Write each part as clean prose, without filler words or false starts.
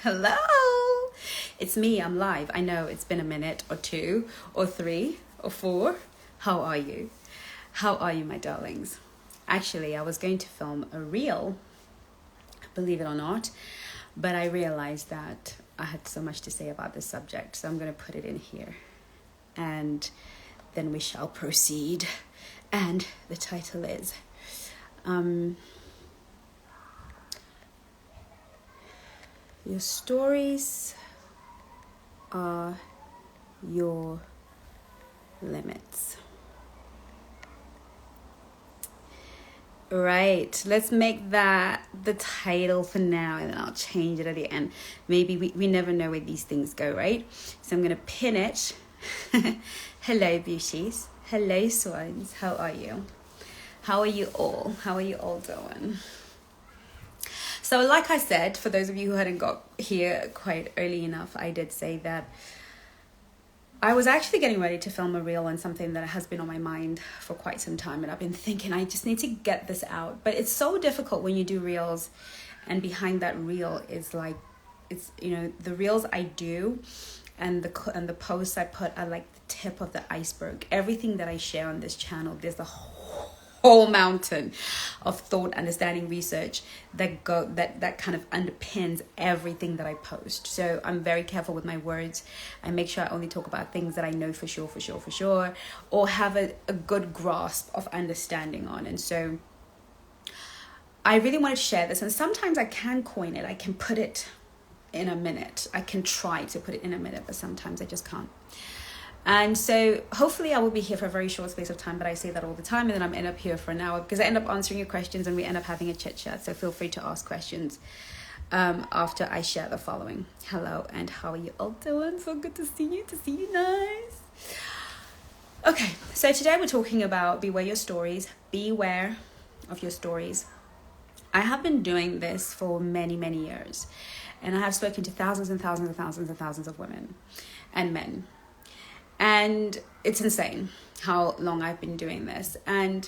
Hello. It's me. I'm live. I know it's been a minute or two or three or four. How are you? How are you, my darlings? Actually, I was going to film a reel, believe it or not, but I realized that I had so much to say about this subject, so I'm going to put it in here. And then we shall proceed. And the title is Your stories are your limits. Right, let's make that the title for now, and then I'll change it at the end. Maybe we never know where these things go, right? So I'm going to pin it. Hello, beauties. Hello, swans. How are you? How are you all? How are you all doing? So like I said, for those of you who hadn't got here quite early enough, I did say that I was actually getting ready to film a reel on something that has been on my mind for quite some time. And I've been thinking, I just need to get this out. But it's so difficult when you do reels. And behind that reel is like, it's, you know, the reels I do and the posts I put are like the tip of the iceberg. Everything that I share on this channel, there's a whole mountain of thought, understanding, research that kind of underpins everything that I post. So I'm very careful with my words. I make sure I only talk about things that I know for sure, or have a good grasp of understanding on. And so I really wanted to share this. And sometimes I can coin it. I can put it in a minute. I can try to put it in a minute, but sometimes I just can't. And so hopefully I will be here for a very short space of time, but I say that all the time, and then I'm end up here for an hour because I end up answering your questions and we end up having a chit chat. So feel free to ask questions after I share the following. Hello, and how are you all doing? So good to see you nice. Okay, so today we're talking about beware your stories. Beware of your stories. I have been doing this for many, many years, and I have spoken to thousands and thousands and thousands and thousands of women and men. And it's insane how long I've been doing this. And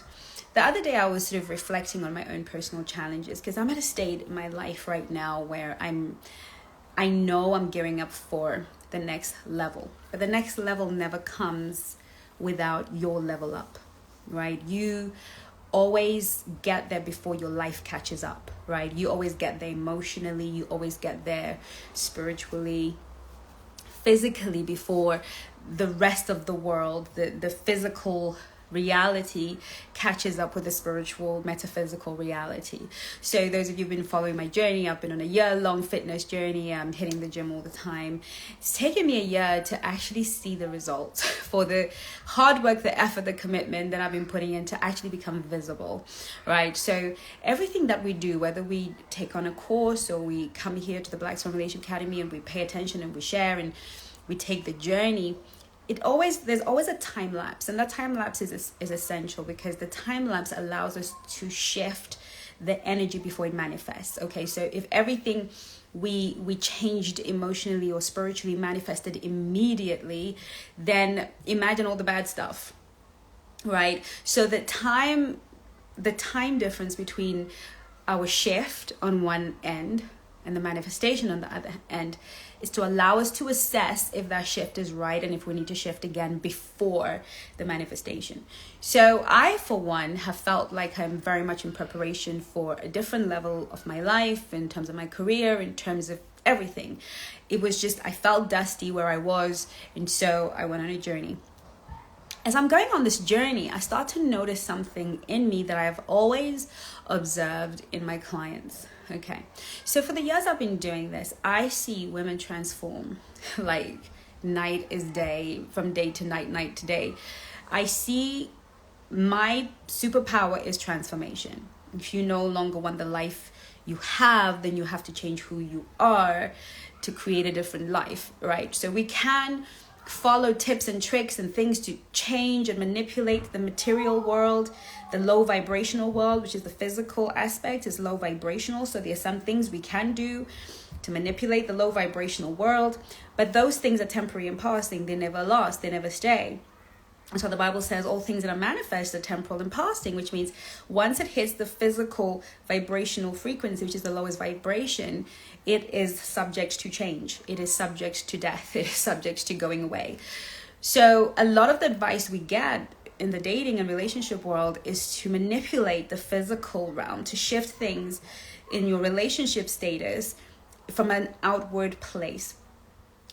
the other day I was sort of reflecting on my own personal challenges because I'm at a state in my life right now where I know I'm gearing up for the next level. But the next level never comes without your level up, right? You always get there before your life catches up, right? You always get there emotionally. You always get there spiritually, physically before the rest of the world, the physical reality catches up with the spiritual, metaphysical reality. So those of you who've been following my journey, I've been on a year-long fitness journey. I'm hitting the gym all the time. It's taken me a year to actually see the results for the hard work, the effort, the commitment that I've been putting in to actually become visible, right? So everything that we do, whether we take on a course or we come here to the Black Swan Relation Academy and we pay attention and we share and we take the journey, there's always a time lapse, and that time lapse is essential because the time lapse allows us to shift the energy before it manifests. Okay, so if everything we changed emotionally or spiritually manifested immediately, then imagine all the bad stuff, right? So the time difference between our shift on one end and the manifestation on the other end is to allow us to assess if that shift is right and if we need to shift again before the manifestation. So I, for one, have felt like I'm very much in preparation for a different level of my life in terms of my career, in terms of everything. It was just, I felt dusty where I was, and so I went on a journey. As I'm going on this journey, I start to notice something in me that I've always observed in my clients. Okay, so for the years I've been doing this, I see women transform like night is day, from day to night, night to day. I see my superpower is transformation. If you no longer want the life you have, then you have to change who you are to create a different life, right? So we can follow tips and tricks and things to change and manipulate the material world. The low vibrational world, which is the physical aspect, is low vibrational. So there are some things we can do to manipulate the low vibrational world, but those things are temporary and passing. They never last, they never stay. So the Bible says all things that are manifest are temporal and passing, which means once it hits the physical vibrational frequency, which is the lowest vibration, it is subject to change. It is subject to death. It is subject to going away. So a lot of the advice we get in the dating and relationship world is to manipulate the physical realm, to shift things in your relationship status from an outward place.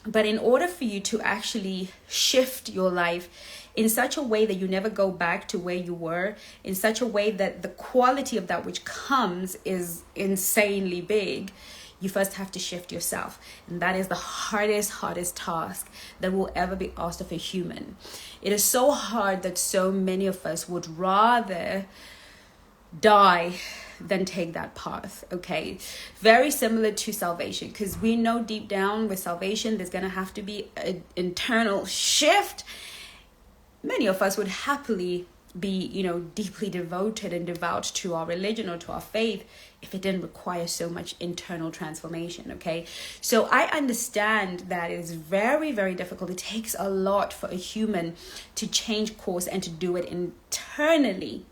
But in order for you to actually shift your life in such a way that you never go back to where you were, in such a way that the quality of that which comes is insanely big, you first have to shift yourself. And that is the hardest task that will ever be asked of a human. It is so hard that so many of us would rather die than take that path. Okay, very similar to salvation, because we know deep down with salvation there's going to have to be an internal shift. Many of us would happily be, deeply devoted and devout to our religion or to our faith if it didn't require so much internal transformation. Okay, so I understand that it is very, very difficult. It takes a lot for a human to change course and to do it internally,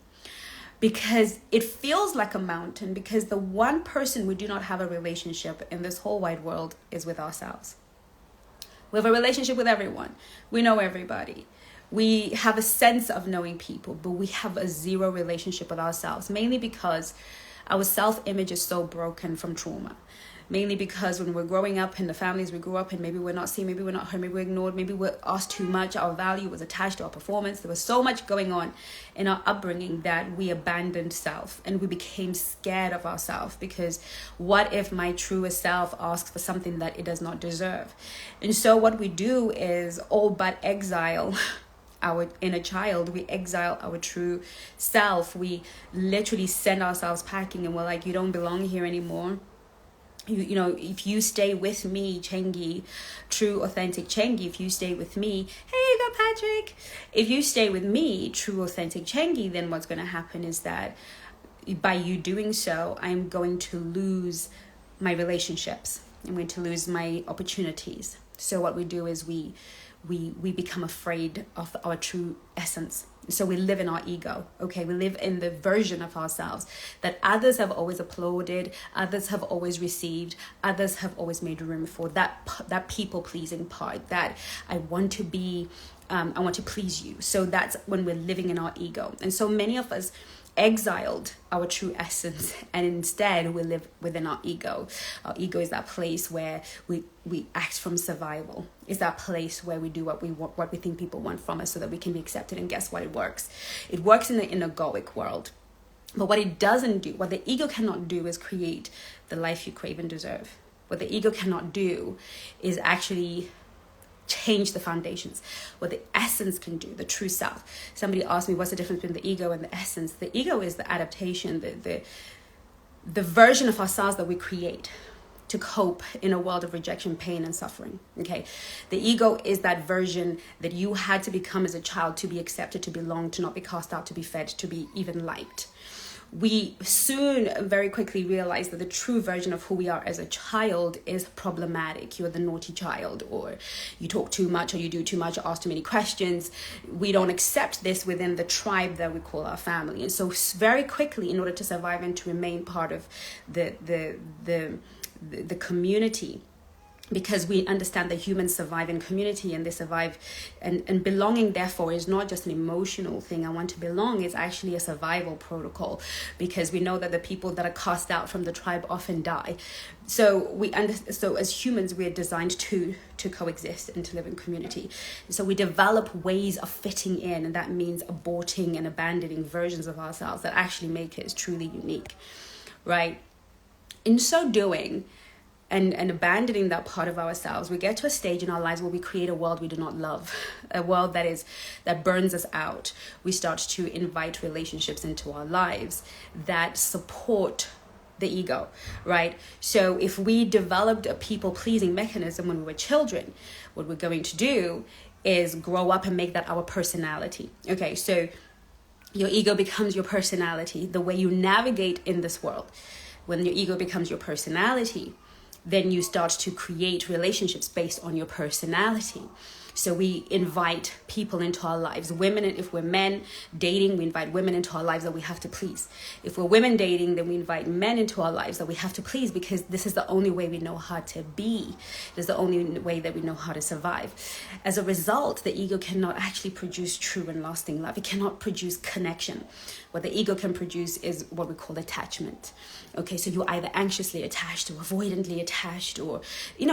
because it feels like a mountain, because the one person we do not have a relationship in this whole wide world is with ourselves. We have a relationship with everyone. We know everybody. We have a sense of knowing people, but we have a zero relationship with ourselves, mainly because our self-image is so broken from trauma. Mainly because when we're growing up in the families we grew up in, maybe we're not seen, maybe we're not heard, maybe we're ignored, maybe we're asked too much, our value was attached to our performance. There was so much going on in our upbringing that we abandoned self and we became scared of ourselves, because what if my truest self asks for something that it does not deserve? And so what we do is all but exile our inner child. We exile our true self. We literally send ourselves packing and we're like, you don't belong here anymore. If you stay with me, Chengi, true, authentic Chengi, if you stay with me, hey, you got Patrick. If you stay with me, true, authentic Chengi, then what's going to happen is that by you doing so, I'm going to lose my relationships. I'm going to lose my opportunities. So what we do is we become afraid of our true essence. So we live in our ego, okay? We live in the version of ourselves that others have always applauded, others have always received, others have always made room for, that people-pleasing part, that I want to please you. So that's when we're living in our ego. And so many of us exiled our true essence, and instead we live within our ego. Our ego is that place where we act from survival. It's that place where we do what we want, what we think people want from us, so that we can be accepted. And guess what? It works. It works in the egoic world. But what it doesn't do, what the ego cannot do, is create the life you crave and deserve. What the ego cannot do is actually change the foundations. What the essence can do, the true self. Somebody asked me, what's the difference between the ego and the essence? The ego is the adaptation, the version of ourselves that we create to cope in a world of rejection, pain, and suffering. Okay, the ego is that version that you had to become as a child to be accepted, to belong, to not be cast out, to be fed, to be even liked. We soon very quickly realize that the true version of who we are as a child is problematic. You're the naughty child, or you talk too much, or you do too much, or ask too many questions. We don't accept this within the tribe that we call our family. And so very quickly, in order to survive and to remain part of the community, because we understand that humans survive in community, and they survive, and belonging therefore is not just an emotional thing. I want to belong is actually a survival protocol, because we know that the people that are cast out from the tribe often die. So so as humans, we are designed to coexist and to live in community. So we develop ways of fitting in, and that means aborting and abandoning versions of ourselves that actually make us truly unique, right? In so doing, and abandoning that part of ourselves, we get to a stage in our lives where we create a world we do not love, a world that burns us out. We start to invite relationships into our lives that support the ego, right? So if we developed a people-pleasing mechanism when we were children, what we're going to do is grow up and make that our personality. Okay, so your ego becomes your personality, the way you navigate in this world. When your ego becomes your personality, then you start to create relationships based on your personality. So we invite people into our lives. Women, if we're men dating, we invite women into our lives that we have to please. If we're women dating, then we invite men into our lives that we have to please, because this is the only way we know how to be. It is the only way that we know how to survive. As a result, the ego cannot actually produce true and lasting love. It cannot produce connection. What the ego can produce is what we call attachment. Okay, so you're either anxiously attached or avoidantly attached, or,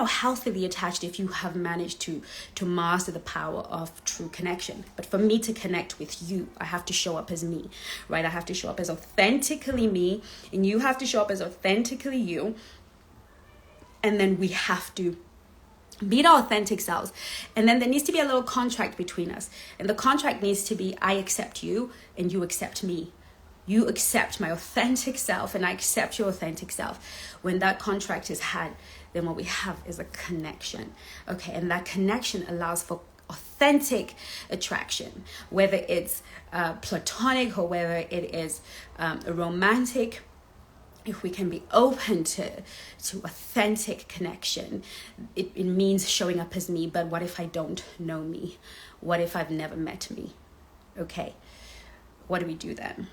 healthily attached if you have managed to master the power of true connection. But for me to connect with you, I have to show up as me, right? I have to show up as authentically me, and you have to show up as authentically you. And then we have to meet our authentic selves. And then there needs to be a little contract between us. And the contract needs to be, I accept you and you accept me. You accept my authentic self and I accept your authentic self. When that contract is had, then what we have is a connection. Okay, and that connection allows for authentic attraction, whether it's platonic or whether it is romantic. If we can be open to authentic connection, it means showing up as me. But what if I don't know me? What if I've never met me? Okay, what do we do then?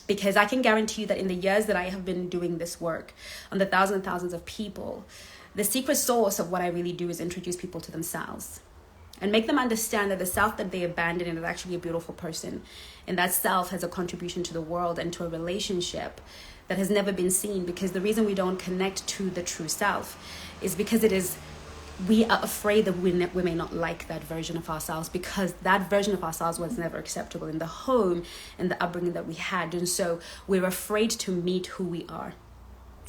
Because I can guarantee you that in the years that I have been doing this work on the thousands and thousands of people, the secret source of what I really do is introduce people to themselves and make them understand that the self that they abandon is actually a beautiful person. And that self has a contribution to the world and to a relationship that has never been seen. Because the reason we don't connect to the true self is because we are afraid that we may not like that version of ourselves, because that version of ourselves was never acceptable in the home and the upbringing that we had. And so we're afraid to meet who we are.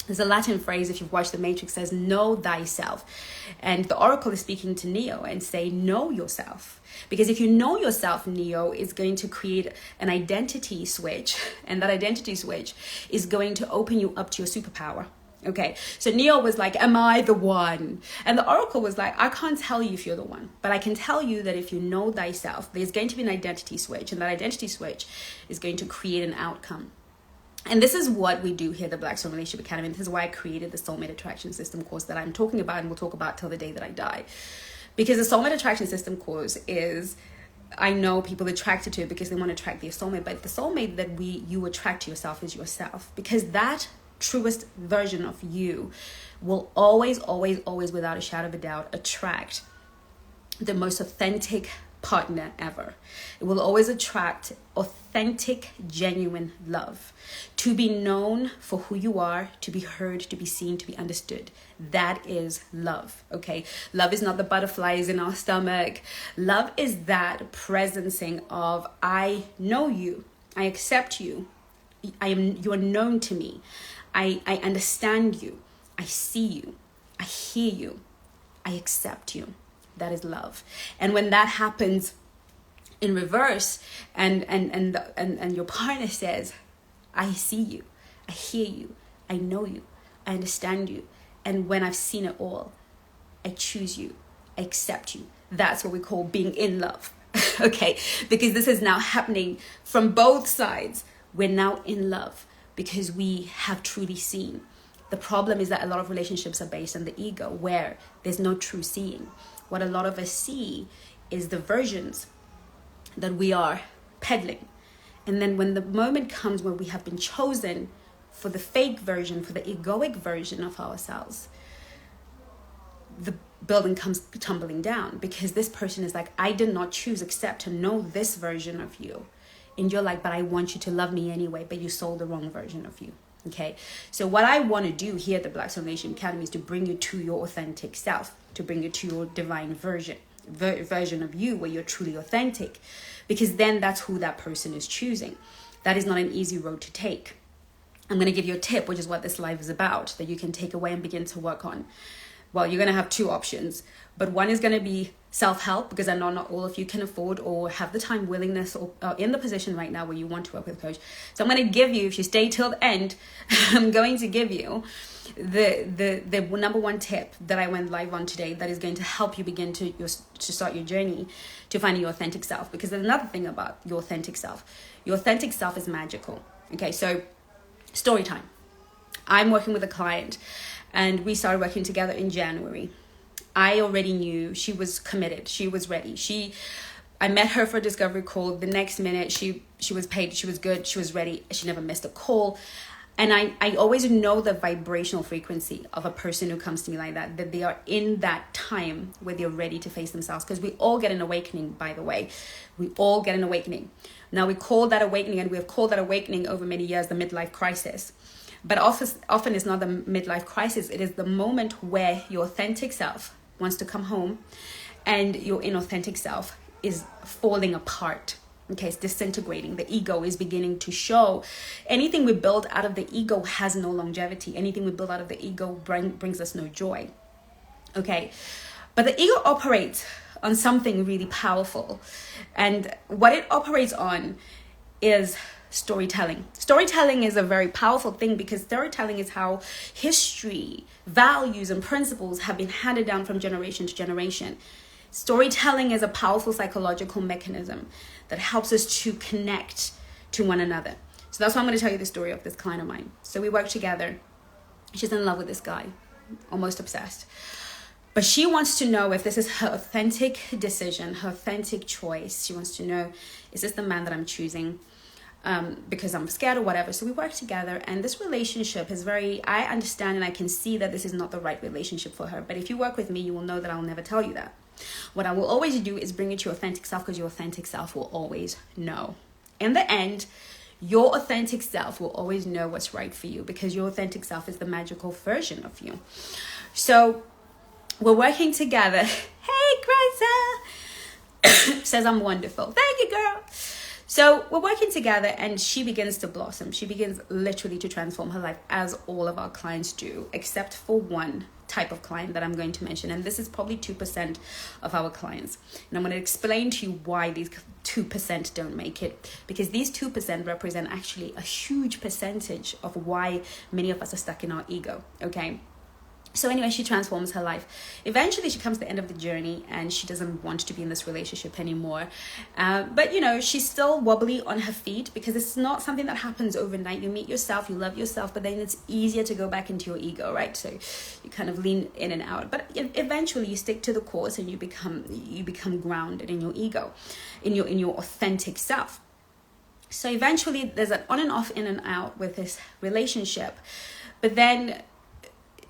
There's a Latin phrase, if you've watched The Matrix, says, know thyself. And the Oracle is speaking to Neo and say, know yourself. Because if you know yourself, Neo is going to create an identity switch. And that identity switch is going to open you up to your superpower. Okay, so Neo was like, am I the one? And the Oracle was like, I can't tell you if you're the one, but I can tell you that if you know thyself, there's going to be an identity switch, and that identity switch is going to create an outcome. And this is what we do here at the Black Swan Relationship Academy. This is why I created the Soulmate Attraction System course that I'm talking about and we'll talk about till the day that I die. Because the Soulmate Attraction System course is, I know people attracted to it because they want to attract their soulmate, but the soulmate that you attract to yourself is yourself. Because that truest version of you will always, always, always, without a shadow of a doubt, attract the most authentic partner ever. It will always attract authentic, genuine love. To be known for who you are, to be heard, to be seen, to be understood. That is love, okay? Love is not the butterflies in our stomach. Love is that presencing of, I know you, I accept you, you are known to me. I understand you. I see you. I hear you. I accept you. That is love. And when that happens in reverse, and your partner says, I see you. I hear you. I know you. I understand you. And when I've seen it all, I choose you. I accept you. That's what we call being in love. Okay? Because this is now happening from both sides. We're now in love, because we have truly seen. The problem is that a lot of relationships are based on the ego, where there's no true seeing. What a lot of us see is the versions that we are peddling. And then when the moment comes where we have been chosen for the fake version, for the egoic version of ourselves, the building comes tumbling down, because this person is like, I did not choose except to know this version of you. And you're like, but I want you to love me anyway, but you sold the wrong version of you. Okay, so what I want to do here at the Black Swan Relationship Academy is to bring you to your authentic self, to bring you to your divine version of you, where you're truly authentic, because then that's who that person is choosing. That is not an easy road to take. I'm going to give you a tip, which is what this live is about, that you can take away and begin to work on. Well, you're going to have two options, but one is going to be self-help, because I know not all of you can afford or have the time, willingness, or in the position right now where you want to work with a coach. So I'm going to give you, if you stay till the end, I'm going to give you the number one tip that I went live on today that is going to help you begin to start your journey to finding your authentic self. Because there's another thing about your authentic self. Your authentic self is magical. Okay, so story time. I'm working with a client, and we started working together in January. I already knew she was committed. She was ready. I met her for a discovery call. The next minute, she was paid. She was good. She was ready. She never missed a call. And I always know the vibrational frequency of a person who comes to me like that they are in that time where they're ready to face themselves. Because we all get an awakening, by the way. We all get an awakening. Now, we call that awakening, and we have called that awakening over many years, the midlife crisis. But often it's not the midlife crisis. It is the moment where your authentic self wants to come home and your inauthentic self is falling apart. Okay, it's disintegrating. The ego is beginning to show. Anything we build out of the ego has no longevity. Anything we build out of the ego brings us no joy. Okay, but the ego operates on something really powerful. And what it operates on is storytelling. Storytelling is a very powerful thing because storytelling is how history, values, and principles have been handed down from generation to generation. Storytelling is a powerful psychological mechanism that helps us to connect to one another. So that's why I'm going to tell you the story of this client of mine. So we work together. She's in love with this guy, almost obsessed. But she wants to know if this is her authentic decision, her authentic choice. She wants to know, is this the man that I'm choosing? Because I'm scared or whatever. So we work together, and this relationship is I understand and I can see that this is not the right relationship for her. But if you work with me, you will know that I'll never tell you that. What I will always do is bring you to your authentic self, because your authentic self will always know. In the end, your authentic self will always know what's right for you, because your authentic self is the magical version of you. So we're working together. Hey, Greta says I'm wonderful. Thank you, girl. So we're working together, and she begins to blossom. She begins literally to transform her life, as all of our clients do, except for one type of client that I'm going to mention. And this is probably 2% of our clients. And I'm going to explain to you why these 2% don't make it, because these 2% represent actually a huge percentage of why many of us are stuck in our ego. Okay. So anyway, she transforms her life. Eventually, she comes to the end of the journey, and she doesn't want to be in this relationship anymore. But, she's still wobbly on her feet, because it's not something that happens overnight. You meet yourself, you love yourself, but then it's easier to go back into your ego, right? So you kind of lean in and out. But eventually, you stick to the course, and you become grounded in your ego, in your authentic self. So eventually, there's an on and off, in and out with this relationship. But then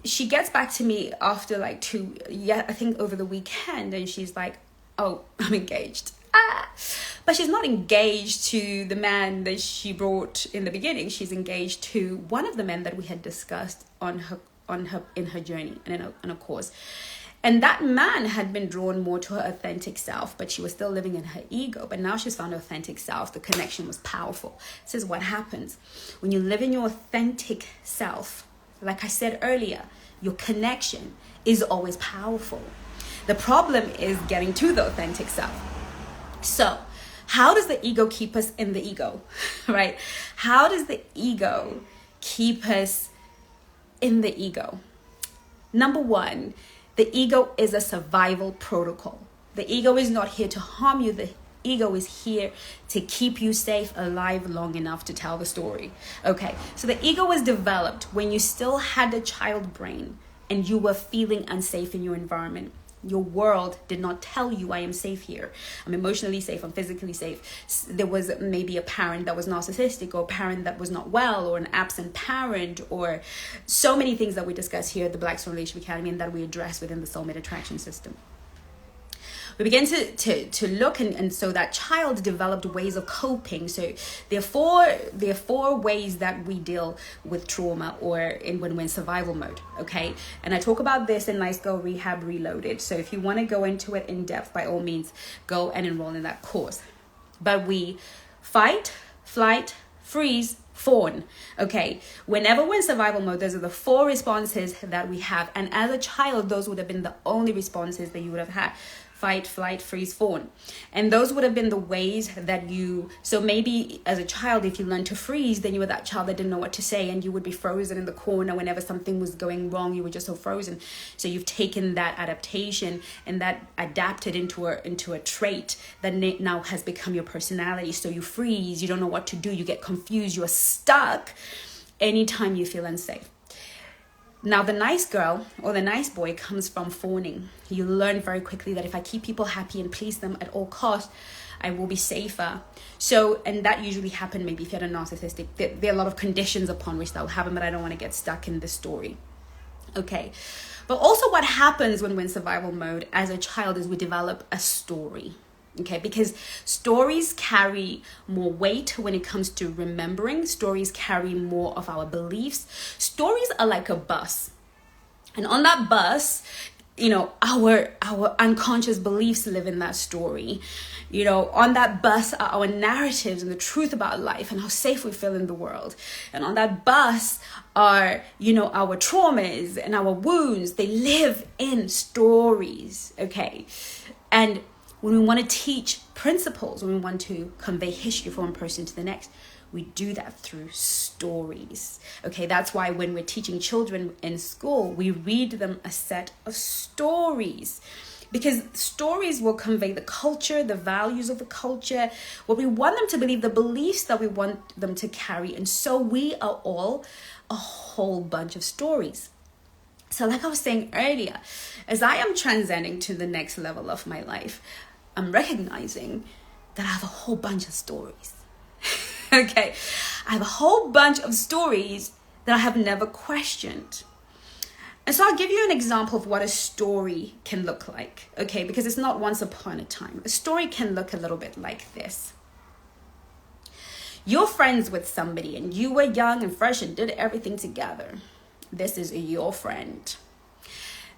she gets back to me after I think over the weekend, and she's like, oh, I'm engaged. But she's not engaged to the man that she brought in the beginning. She's engaged to one of the men that we had discussed in her journey and in a course. And that man had been drawn more to her authentic self, but she was still living in her ego. But now she's found her authentic self. The connection was powerful. This is what happens when you live in your authentic self. Like I said earlier, your connection is always powerful. The problem is getting to the authentic self. So, how does the ego keep us in the ego, right? How does the ego keep us in the ego? Number one, the ego is a survival protocol. The ego is not here to harm you. The ego is here to keep you safe, alive long enough to tell the story. Okay, so the ego was developed when you still had a child brain and you were feeling unsafe in your environment. Your world did not tell you, I am safe here. I'm emotionally safe. I'm physically safe. There was maybe a parent that was narcissistic, or a parent that was not well, or an absent parent, or so many things that we discuss here at the Black Swan Relationship Academy and that we address within the Soulmate Attraction System. We begin to look, and so that child developed ways of coping. So there are four ways that we deal with trauma, or when we're in survival mode, okay? And I talk about this in Nice Girl Rehab Reloaded. So if you want to go into it in depth, by all means, go and enroll in that course. But we fight, flight, freeze, fawn. Okay, whenever we're in survival mode, those are the four responses that we have. And as a child, those would have been the only responses that you would have had. Fight, flight, freeze, fawn. And those would have been the ways that so maybe as a child, if you learned to freeze, then you were that child that didn't know what to say, and you would be frozen in the corner whenever something was going wrong. You were just so frozen. So you've taken that adaptation and that adapted into a trait that now has become your personality. So you freeze, you don't know what to do, you get confused, you're stuck anytime you feel unsafe. Now, the nice girl or the nice boy comes from fawning. You learn very quickly that if I keep people happy and please them at all costs, I will be safer. So, and that usually happen maybe if you're a narcissistic. There are a lot of conditions upon which that will happen, but I don't want to get stuck in the story. Okay. But also what happens when we're in survival mode as a child is we develop a story. Okay, because stories carry more weight when it comes to remembering. Stories carry more of our beliefs. Stories are like a bus. And on that bus, you know, our unconscious beliefs live in that story. You know, on that bus are our narratives and the truth about life and how safe we feel in the world. And on that bus are, you know, our traumas and our wounds. They live in stories, okay? And when we want to teach principles, when we want to convey history from one person to the next, we do that through stories. Okay, that's why when we're teaching children in school, we read them a set of stories. Because stories will convey the culture, the values of the culture, what we want them to believe, the beliefs that we want them to carry. And so we are all a whole bunch of stories. So like I was saying earlier, as I am transcending to the next level of my life, I'm recognizing that I have a whole bunch of stories. Okay, I have a whole bunch of stories that I have never questioned. And so I'll give you an example of what a story can look like, okay? Because it's not once upon a time. A story can look a little bit like this. You're friends with somebody and you were young and fresh and did everything together. This is your friend.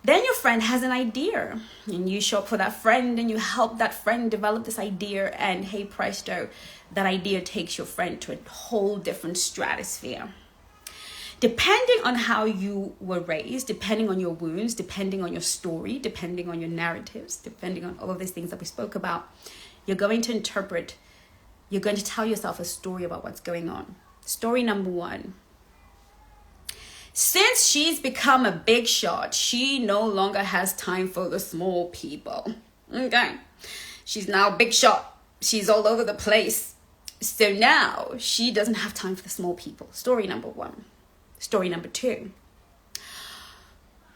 Then your friend has an idea and you show up for that friend and you help that friend develop this idea, and hey presto, that idea takes your friend to a whole different stratosphere. Depending on how you were raised, depending on your wounds, depending on your story, depending on your narratives, depending on all of these things that we spoke about, you're going to tell yourself a story about what's going on. Story number 1. Since she's become a big shot, she no longer has time for the small people. Okay. She's now a big shot. She's all over the place. So now she doesn't have time for the small people. Story number 1. Story number 2.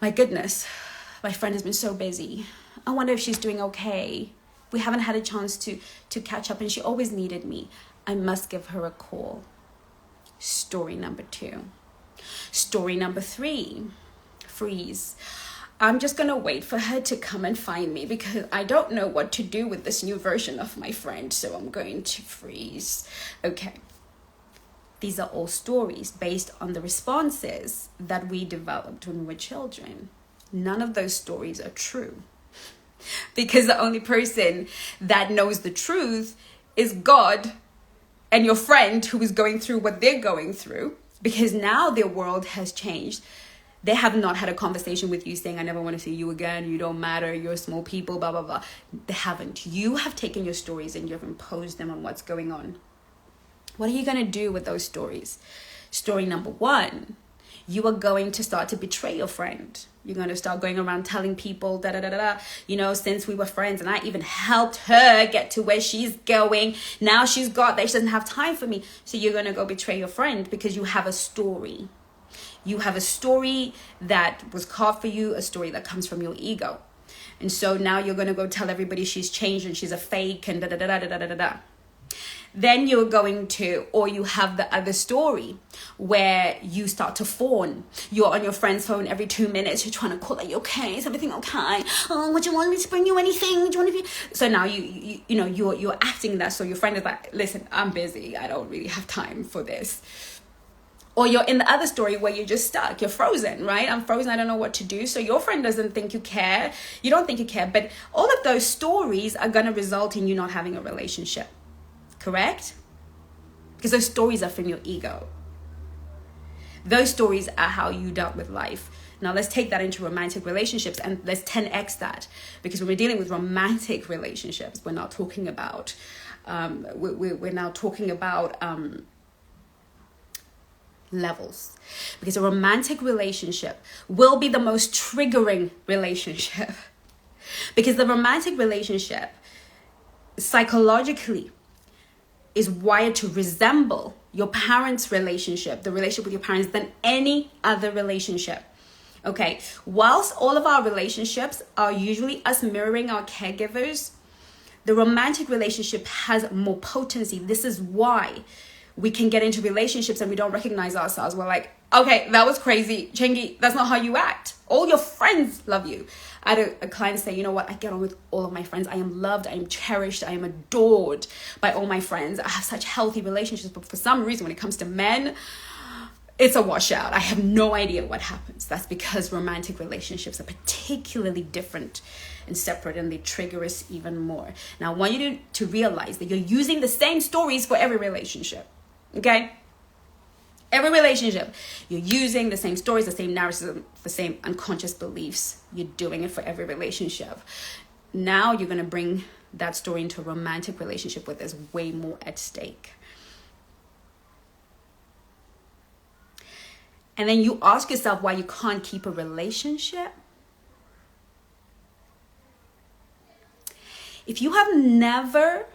My goodness, my friend has been so busy. I wonder if she's doing okay. We haven't had a chance to catch up and she always needed me. I must give her a call. Story number 2. Story number 3, freeze. I'm just going to wait for her to come and find me because I don't know what to do with this new version of my friend. So I'm going to freeze. Okay. These are all stories based on the responses that we developed when we were children. None of those stories are true because the only person that knows the truth is God and your friend who is going through what they're going through. Because now their world has changed. They have not had a conversation with you saying, I never want to see you again. You don't matter. You're small people, blah, blah, blah. They haven't. You have taken your stories and you have imposed them on what's going on. What are you going to do with those stories? Story number 1, you are going to start to betray your friend. You're going to start going around telling people, you know, since we were friends and I even helped her get to where she's going. Now she's got there. She doesn't have time for me. So you're going to go betray your friend because you have a story. You have a story that was carved for you, a story that comes from your ego. And so now you're going to go tell everybody she's changed and she's a fake and Then you're going to, or you have the other story where you start to fawn. You're on your friend's phone every 2 minutes. You're trying to call, are you okay? Is everything okay? Oh, would you want me to bring you anything? Do you want to be? So now you're acting that. So your friend is like, listen, I'm busy. I don't really have time for this. Or you're in the other story where you're just stuck. You're frozen, right? I'm frozen. I don't know what to do. So your friend doesn't think you care. You don't think you care. But all of those stories are going to result in you not having a relationship. Correct? Because those stories are from your ego. Those stories are how you dealt with life. Now let's take that into romantic relationships and let's 10x that. Because when we're dealing with romantic relationships, we're not talking about, we're now talking about levels. Because a romantic relationship will be the most triggering relationship. Because the romantic relationship, psychologically, is wired to resemble your parents' relationship, the relationship with your parents, than any other relationship. Okay, whilst all of our relationships are usually us mirroring our caregivers, the romantic relationship has more potency. This is why we can get into relationships and we don't recognize ourselves. We're like, okay, that was crazy. Chengi, that's not how you act. All your friends love you. I had a client say, you know what? I get on with all of my friends. I am loved. I am cherished. I am adored by all my friends. I have such healthy relationships. But for some reason, when it comes to men, it's a washout. I have no idea what happens. That's because romantic relationships are particularly different and separate, and they trigger us even more. Now, I want you to realize that you're using the same stories for every relationship. Okay? Every relationship, you're using the same stories, the same narrative, the same unconscious beliefs. You're doing it for every relationship. Now you're going to bring that story into a romantic relationship where there's way more at stake. And then you ask yourself why you can't keep a relationship. If you have never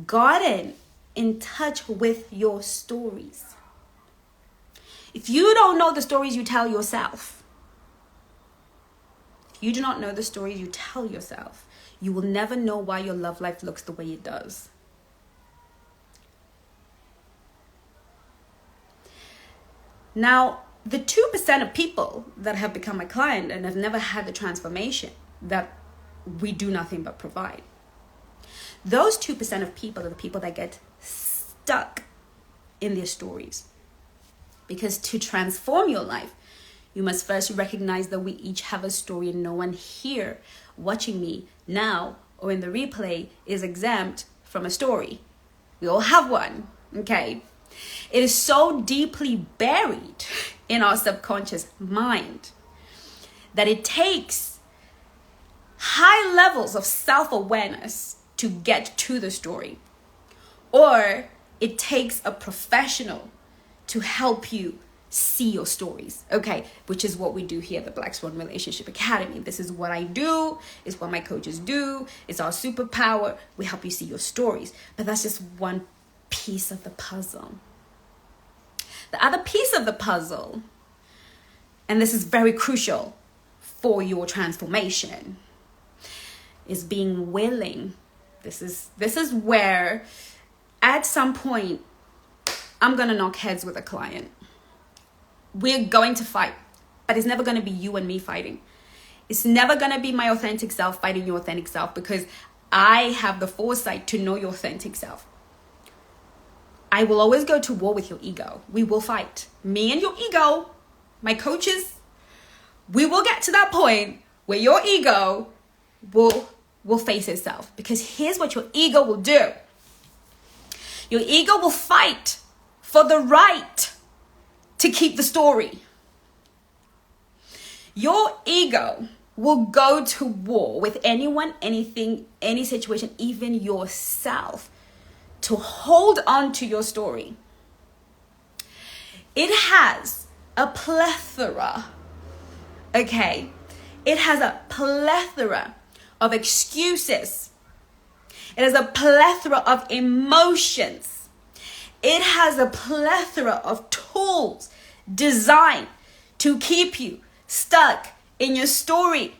gotten in touch with your stories, if you don't know the stories you tell yourself, if you do not know the stories you tell yourself, you will never know why your love life looks the way it does. Now, the 2% of people that have become my client and have never had the transformation that we do nothing but provide, those 2% of people are the people that get stuck in their stories. Because to transform your life, you must first recognize that we each have a story, and no one here watching me now or in the replay is exempt from a story. We all have one, okay? It is so deeply buried in our subconscious mind that it takes high levels of self-awareness to get to the story. Or it takes a professional to help you see your stories, okay? Which is what we do here at the Black Swan Relationship Academy. This is what I do. It's what my coaches do. It's our superpower. We help you see your stories. But that's just one piece of the puzzle. The other piece of the puzzle, and this is very crucial for your transformation, is being willing. This is where at some point I'm going to knock heads with a client. We're going to fight, but it's never going to be you and me fighting. It's never going to be my authentic self fighting your authentic self, because I have the foresight to know your authentic self. I will always go to war with your ego. We will fight. Me and your ego, my coaches, we will get to that point where your ego will face itself. Because here's what your ego will do. Your ego will fight for the right to keep the story. Your ego will go to war with anyone, anything, any situation, even yourself, to hold on to your story. It has a plethora, okay? It has a plethora of excuses. It has a plethora of emotions. It has a plethora of tools designed to keep you stuck in your story.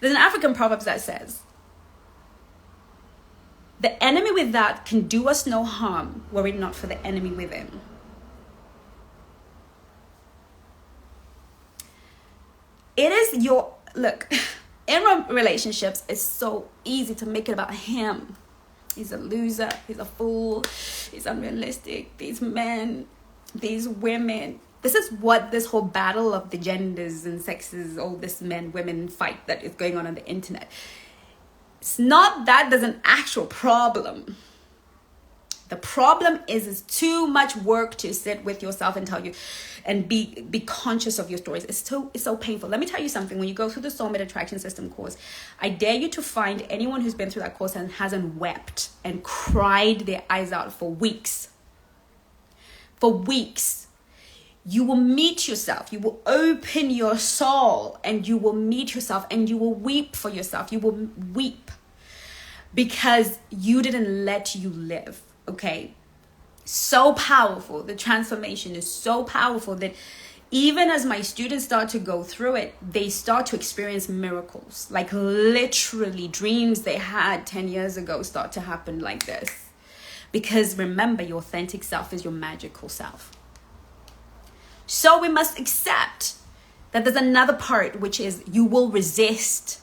There's an African proverb that says, "The enemy without can do us no harm, were it not for the enemy within." It is look, in relationships, it's so easy to make it about him. He's a loser, he's a fool, he's unrealistic, these men, these women. This is what this whole battle of the genders and sexes, all this men-women fight that is going on the internet. It's not that there's an actual problem. The problem is too much work to sit with yourself and tell you and be conscious of your stories. It's so painful. Let me tell you something. When you go through the Soulmate Attraction System course, I dare you to find anyone who's been through that course and hasn't wept and cried their eyes out for weeks. For weeks. You will meet yourself. You will open your soul and you will meet yourself and you will weep for yourself. You will weep because you didn't let you live. Okay, so powerful. The transformation is so powerful that Even as my students start to go through it, they start to experience miracles. Like literally dreams they had 10 years ago start to happen like this. Because remember, your authentic self is your magical self. So we must accept that there's another part, which is you will resist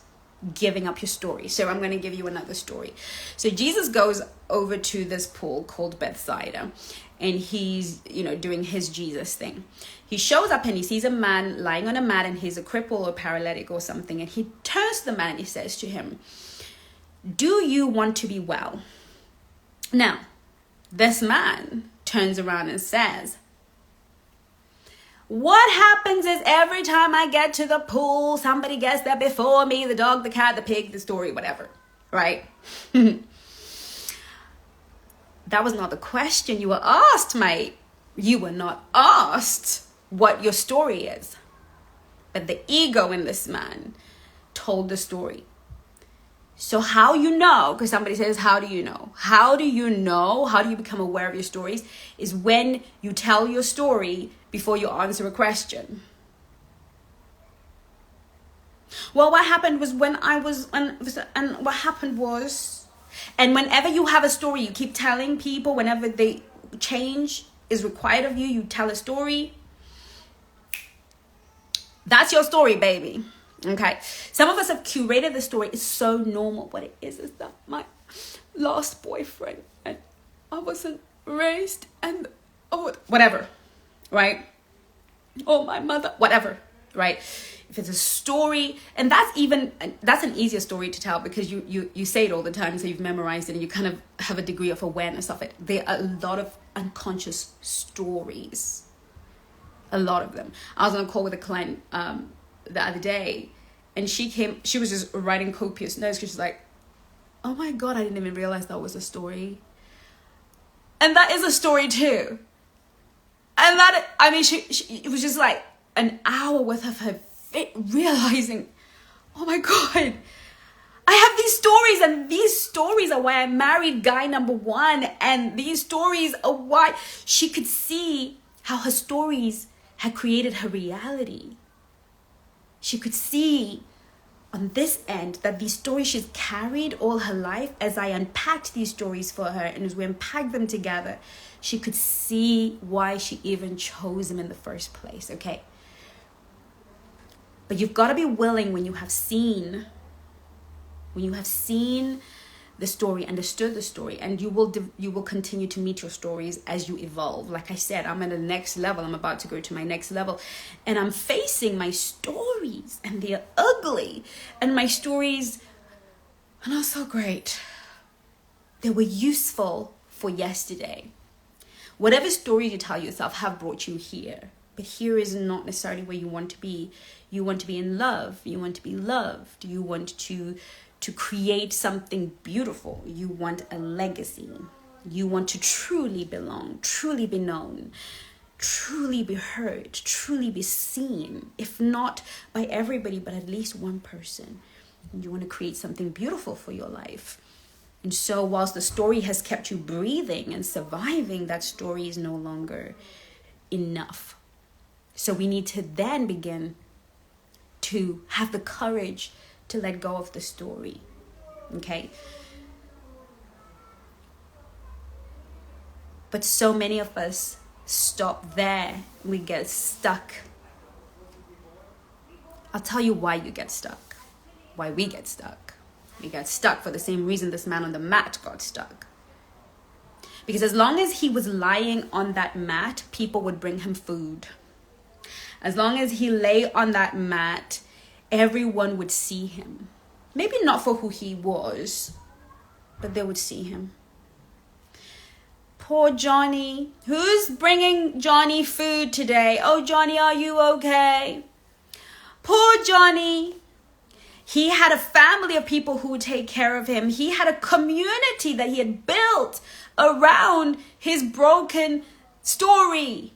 giving up your story. So I'm going to give you another story. So Jesus goes over to this pool called Bethsaida, and he's, doing his Jesus thing. He shows up and he sees a man lying on a mat, and he's a cripple or paralytic or something. And he turns to the man and he says to him, "Do you want to be well?" Now, this man turns around and says, "What happens is every time I get to the pool, somebody gets there before me, the dog, the cat, the pig, the story, whatever," right? That was not the question you were asked, mate. You were not asked what your story is. But the ego in this man told the story. So how you know, because somebody says, how do you know? How do you know? How do you become aware of your stories? Is when you tell your story before you answer a question. Well, what happened was and whenever you have a story, you keep telling people, whenever they change is required of you, you tell a story. That's your story, baby. Okay. Some of us have curated the story. It's so normal. What it is that my last boyfriend and I wasn't raised and whatever, right? Or my mother, whatever, right? If it's a story, and that's an easier story to tell because you say it all the time, so you've memorized it and you kind of have a degree of awareness of it. There are a lot of unconscious stories. A lot of them. I was on a call with a client the other day, and she was just writing copious notes because she's like, "Oh my God, I didn't even realize that was a story." And that is a story too. And it was just like an hour worth of her realizing, "Oh my God, I have these stories, and these stories are why I married guy number one, and these stories are why." She could see how her stories had created her reality. She could see on this end that these stories she's carried all her life. As I unpacked these stories for her and as we unpacked them together, she could see why she even chose them in the first place, okay? But you've got to be willing when you have seen the story, understood the story, and you will continue to meet your stories as you evolve. Like I said, I'm at the next level. I'm about to go to my next level, and I'm facing my stories, and they're ugly, and my stories are not so great. They were useful for yesterday. Whatever stories you tell yourself have brought you here, but here is not necessarily where you want to be. You want to be in love. You want to be loved. You want to create something beautiful. You want a legacy. You want to truly belong, truly be known, truly be heard, truly be seen, if not by everybody, but at least one person. And you want to create something beautiful for your life. And so whilst the story has kept you breathing and surviving, that story is no longer enough. So we need to then begin to have the courage to let go of the story, okay? But so many of us stop there. We get stuck. I'll tell you why you get stuck, why we get stuck. We get stuck for the same reason this man on the mat got stuck. Because as long as he was lying on that mat, people would bring him food. As long as he lay on that mat, everyone would see him. Maybe not for who he was, but they would see him. Poor Johnny. Who's bringing Johnny food today? Oh, Johnny, are you okay? Poor Johnny. He had a family of people who would take care of him. He had a community that he had built around his broken story.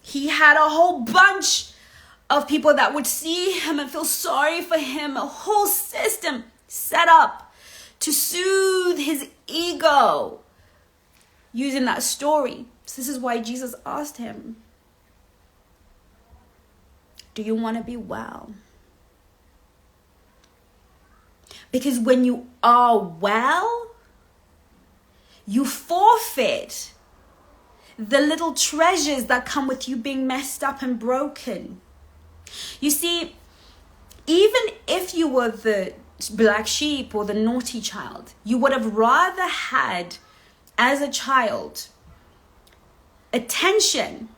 He had a whole bunch of people that would see him and feel sorry for him. A whole system set up to soothe his ego using that story. So this is why Jesus asked him, Do you want to be well? Because when you are well, you forfeit the little treasures that come with you being messed up and broken. You see, even if you were the black sheep or the naughty child, you would have rather had, as a child, attention.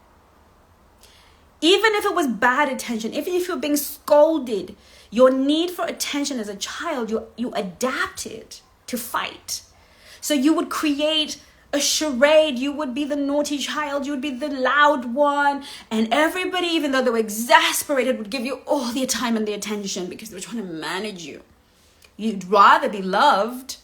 Even if it was bad attention, even if you're being scolded, your need for attention as a child, you adapted to fight. So you would create a charade. You would be the naughty child. You would be the loud one. And everybody, even though they were exasperated, would give you all the time and the attention because they were trying to manage you. You'd rather be loved.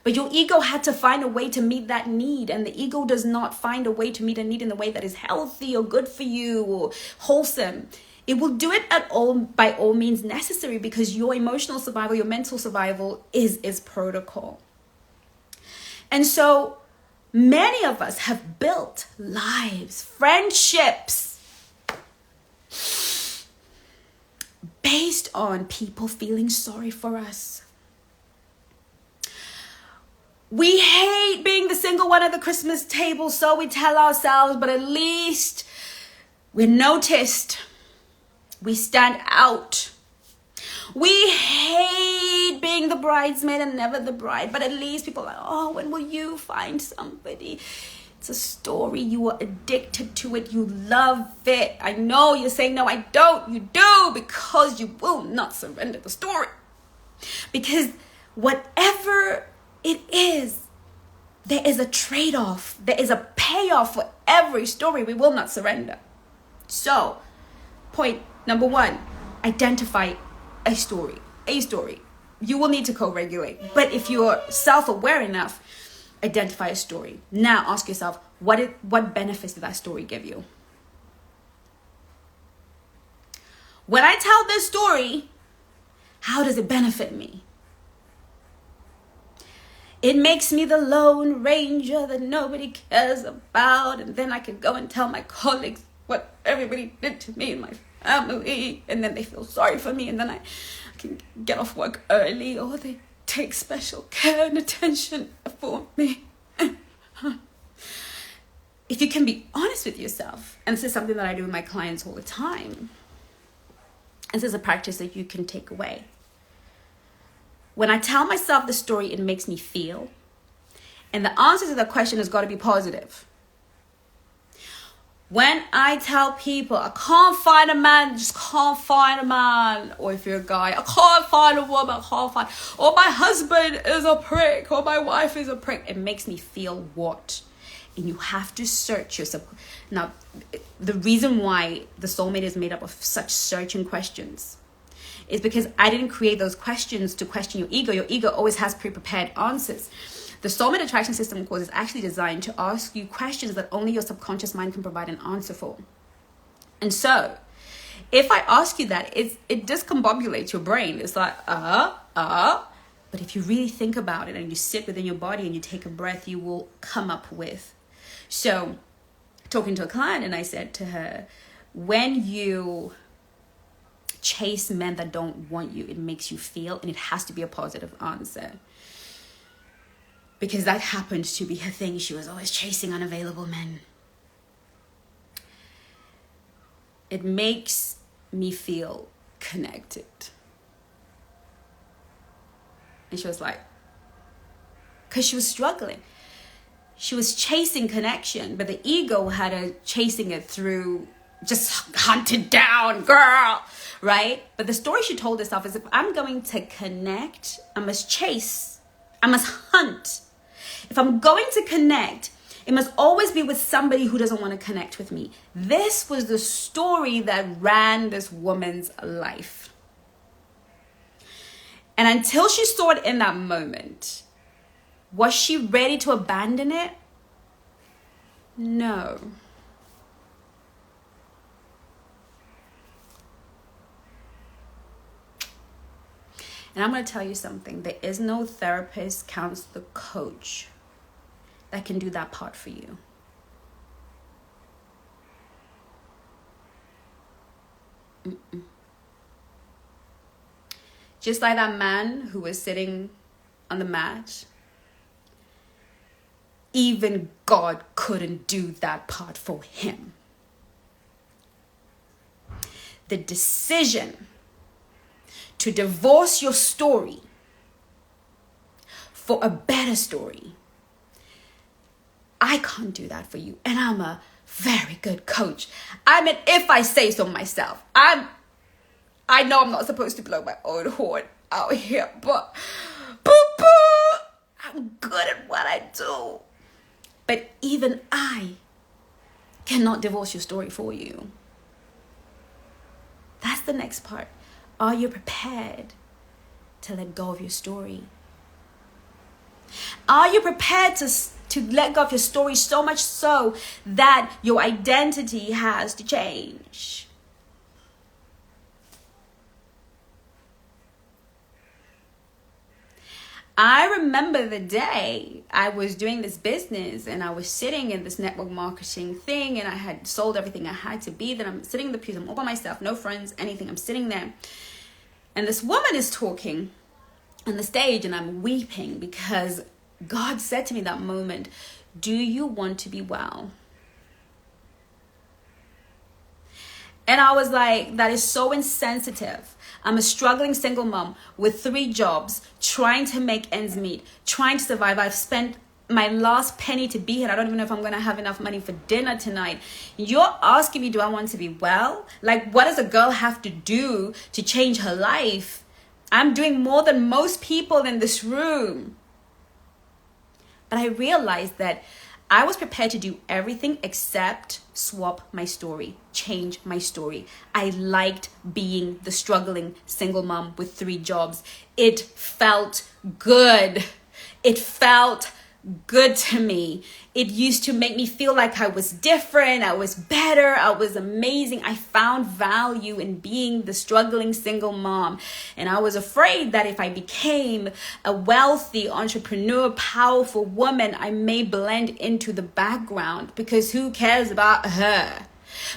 But your ego had to find a way to meet that need. And the ego does not find a way to meet a need in a way that is healthy or good for you or wholesome. It will do it by all means necessary because your emotional survival, your mental survival is protocol. And so many of us have built lives, friendships based on people feeling sorry for us. We hate being the single one at the Christmas table, so we tell ourselves, but at least we're noticed. We stand out. We hate being the bridesmaid and never the bride, but at least people are like, oh, when will you find somebody? It's a story. You are addicted to it. You love it. I know you're saying, no, I don't. You do, because you will not surrender the story. Because whatever it is, there is a trade-off. There is a payoff for every story we will not surrender. So, point number 1, identify a story. You will need to co-regulate. But if you're self-aware enough, identify a story. Now ask yourself, what benefits did that story give you? When I tell this story, how does it benefit me? It makes me the lone ranger that nobody cares about. And then I can go and tell my colleagues what everybody did to me and my family. And then they feel sorry for me. And then I can get off work early. Or they take special care and attention for me. If you can be honest with yourself, and this is something that I do with my clients all the time. This is a practice that you can take away. When I tell myself the story, it makes me feel. And the answer to the question has got to be positive. When I tell people, I can't find a man, just can't find a man. Or if you're a guy, I can't find a woman, I can't find. Or my husband is a prick, or my wife is a prick. It makes me feel what? And you have to search yourself. Now, the reason why the soulmate is made up of such searching questions is because I didn't create those questions to question your ego. Your ego always has pre-prepared answers. The soulmate attraction system course is actually designed to ask you questions that only your subconscious mind can provide an answer for. And so, if I ask you that, it discombobulates your brain. It's like, But if you really think about it and you sit within your body and you take a breath, you will come up with. So, talking to a client, and I said to her, when you chase men that don't want you, it makes you feel, and it has to be a positive answer. Because that happened to be her thing. She was always chasing unavailable men. It makes me feel connected. And she was like, because she was struggling. She was chasing connection, but the ego had her chasing it through just hunted down, girl, right? But the story she told herself is, if I'm going to connect, I must chase, I must hunt. If I'm going to connect, it must always be with somebody who doesn't want to connect with me. This was the story that ran this woman's life. And until she saw it in that moment, was she ready to abandon it? No. And I'm going to tell you something. There is no therapist, counselor, coach that can do that part for you. Just like that man who was sitting on the mat, even God couldn't do that part for him. The decision to divorce your story for a better story, I can't do that for you. And I'm a very good coach. I mean, if I say so myself, I know I'm not supposed to blow my own horn out here, but I'm good at what I do. But even I cannot divorce your story for you. That's the next part. Are you prepared to let go of your story? Are you prepared to let go of your story so much so that your identity has to change? I remember the day I was doing this business and I was sitting in this network marketing thing and I had sold everything I had to be. Then I'm sitting in the pews, I'm all by myself, no friends, anything. I'm sitting there and this woman is talking on the stage and I'm weeping because God said to me that moment, do you want to be well? And I was like, that is so insensitive. I'm a struggling single mom with 3 jobs, trying to make ends meet, trying to survive. I've spent my last penny to be here. I don't even know if I'm going to have enough money for dinner tonight. You're asking me, do I want to be well? Like, what does a girl have to do to change her life? I'm doing more than most people in this room. But I realized that I was prepared to do everything except swap my story, change my story. I liked being the struggling single mom with 3 jobs. It felt good. It felt good to me. It used to make me feel like I was different, I was better, I was amazing. I found value in being the struggling single mom. And I was afraid that if I became a wealthy entrepreneur, powerful woman, I may blend into the background because who cares about her?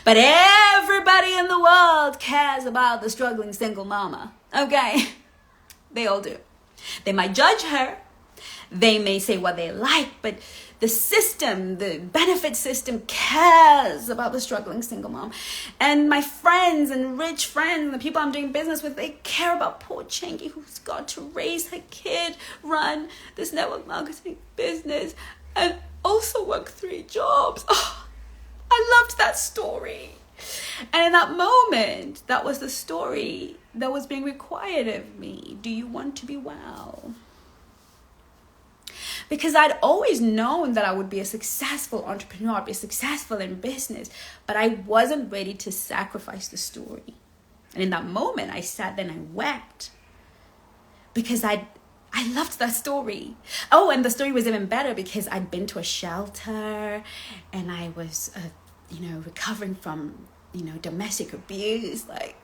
But everybody in the world cares about the struggling single mama. Okay? They all do. They might judge her. They may say what they like, but the system, the benefit system cares about the struggling single mom. And my friends and rich friends, the people I'm doing business with, they care about poor Chengi who's got to raise her kid, run this network marketing business, and also work 3 jobs. Oh, I loved that story. And in that moment, that was the story that was being required of me. Do you want to be well? Because I'd always known that I would be a successful entrepreneur, I'd be successful in business, but I wasn't ready to sacrifice the story. And in that moment, I sat there and I wept because I loved that story. Oh, and the story was even better because I'd been to a shelter and I was, recovering from, domestic abuse. Like,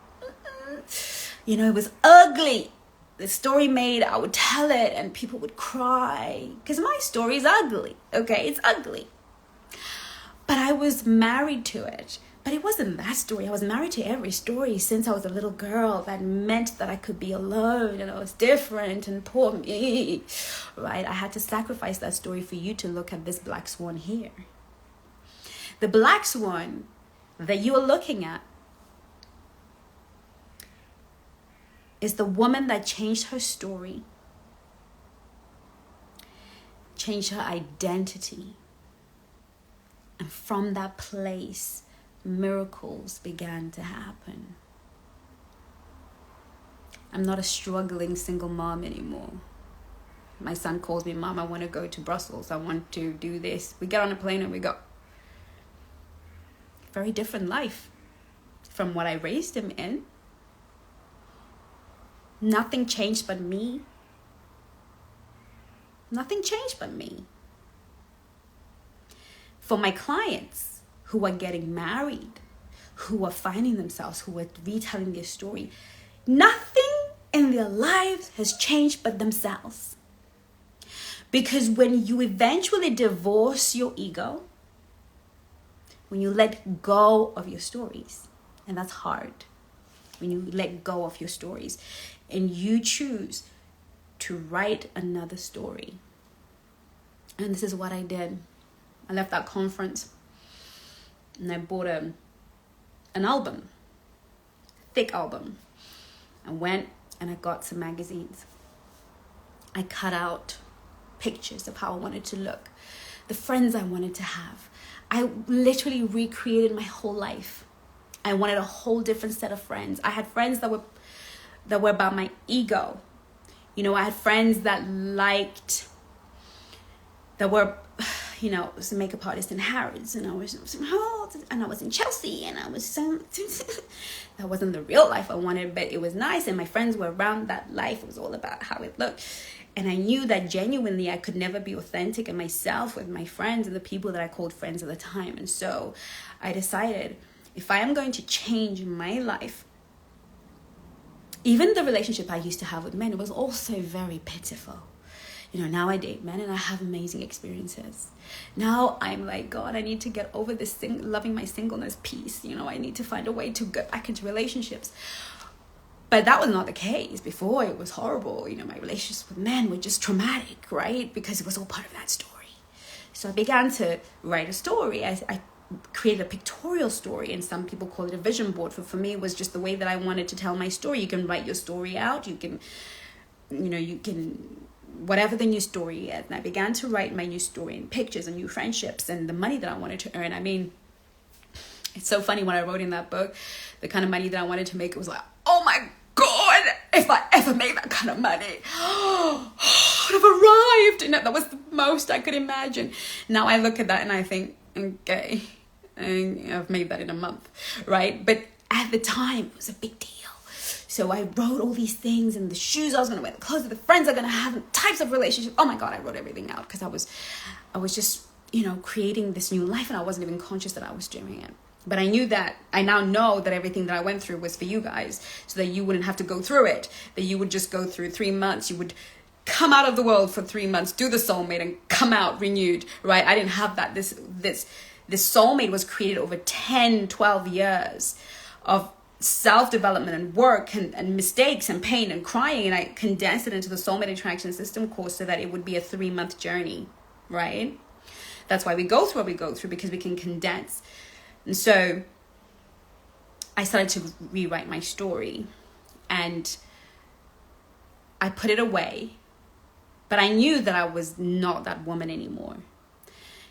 it was ugly. The story made, I would tell it and people would cry because my story is ugly. Okay, it's ugly. But I was married to it. But it wasn't that story. I was married to every story since I was a little girl that meant that I could be alone and I was different and poor me. Right? I had to sacrifice that story for you to look at this black swan here. The black swan that you are looking at is the woman that changed her story, changed her identity. And from that place, miracles began to happen. I'm not a struggling single mom anymore. My son calls me, Mom, I want to go to Brussels. I want to do this. We get on a plane and we go. Very different life from what I raised him in. Nothing changed but me. Nothing changed but me. For my clients who are getting married, who are finding themselves, who are retelling their story, nothing in their lives has changed but themselves. Because when you eventually divorce your ego, when you let go of your stories, and that's hard, when you let go of your stories and you choose to write another story. And this is what I did. I left that conference and I bought an album, thick album. I went and I got some magazines. I cut out pictures of how I wanted to look, the friends I wanted to have. I literally recreated my whole life. I wanted a whole different set of friends. I had friends that were about my ego. You know, I had friends that was a makeup artist in Harrods, and I was in Chelsea, and I was some. That wasn't the real life I wanted, but it was nice, and my friends were around that life. It was all about how it looked, and I knew that genuinely I could never be authentic and myself with my friends and the people that I called friends at the time. And so I decided, if I am going to change my life, even the relationship I used to have with men, it was also very pitiful. You know, now I date men and I have amazing experiences. Now I'm like, God, I need to get over this loving my singleness piece. You know, I need to find a way to get back into relationships. But that was not the case. Before, it was horrible. You know, my relationships with men were just traumatic, right? Because it was all part of that story. So I began to write a story. I created a pictorial story, and some people call it a vision board. For me, it was just the way that I wanted to tell my story. You can write your story out. You can whatever the new story is. And I began to write my new story in pictures and new friendships and the money that I wanted to earn. I mean, it's so funny, when I wrote in that book, the kind of money that I wanted to make, it was like, oh my God, if I ever make that kind of money, I'd have arrived. And that was the most I could imagine. Now I look at that and I think, okay, I've made that in a month, right? But at the time, it was a big deal. So I wrote all these things, and the shoes I was going to wear, the clothes that the friends are going to have, and types of relationships. Oh my God, I wrote everything out because I was just, creating this new life, and I wasn't even conscious that I was doing it. But I now know that everything that I went through was for you guys, so that you wouldn't have to go through it, that you would just go through 3 months. You would come out of the world for 3 months, do the soulmate, and come out renewed, right? I didn't have that. This soulmate was created over 10, 12 years of self-development and work and mistakes and pain and crying, and I condensed it into the soulmate attraction system course so that it would be a 3-month journey, right? That's why we go through what we go through, because we can condense. And so I started to rewrite my story, and I put it away, but I knew that I was not that woman anymore.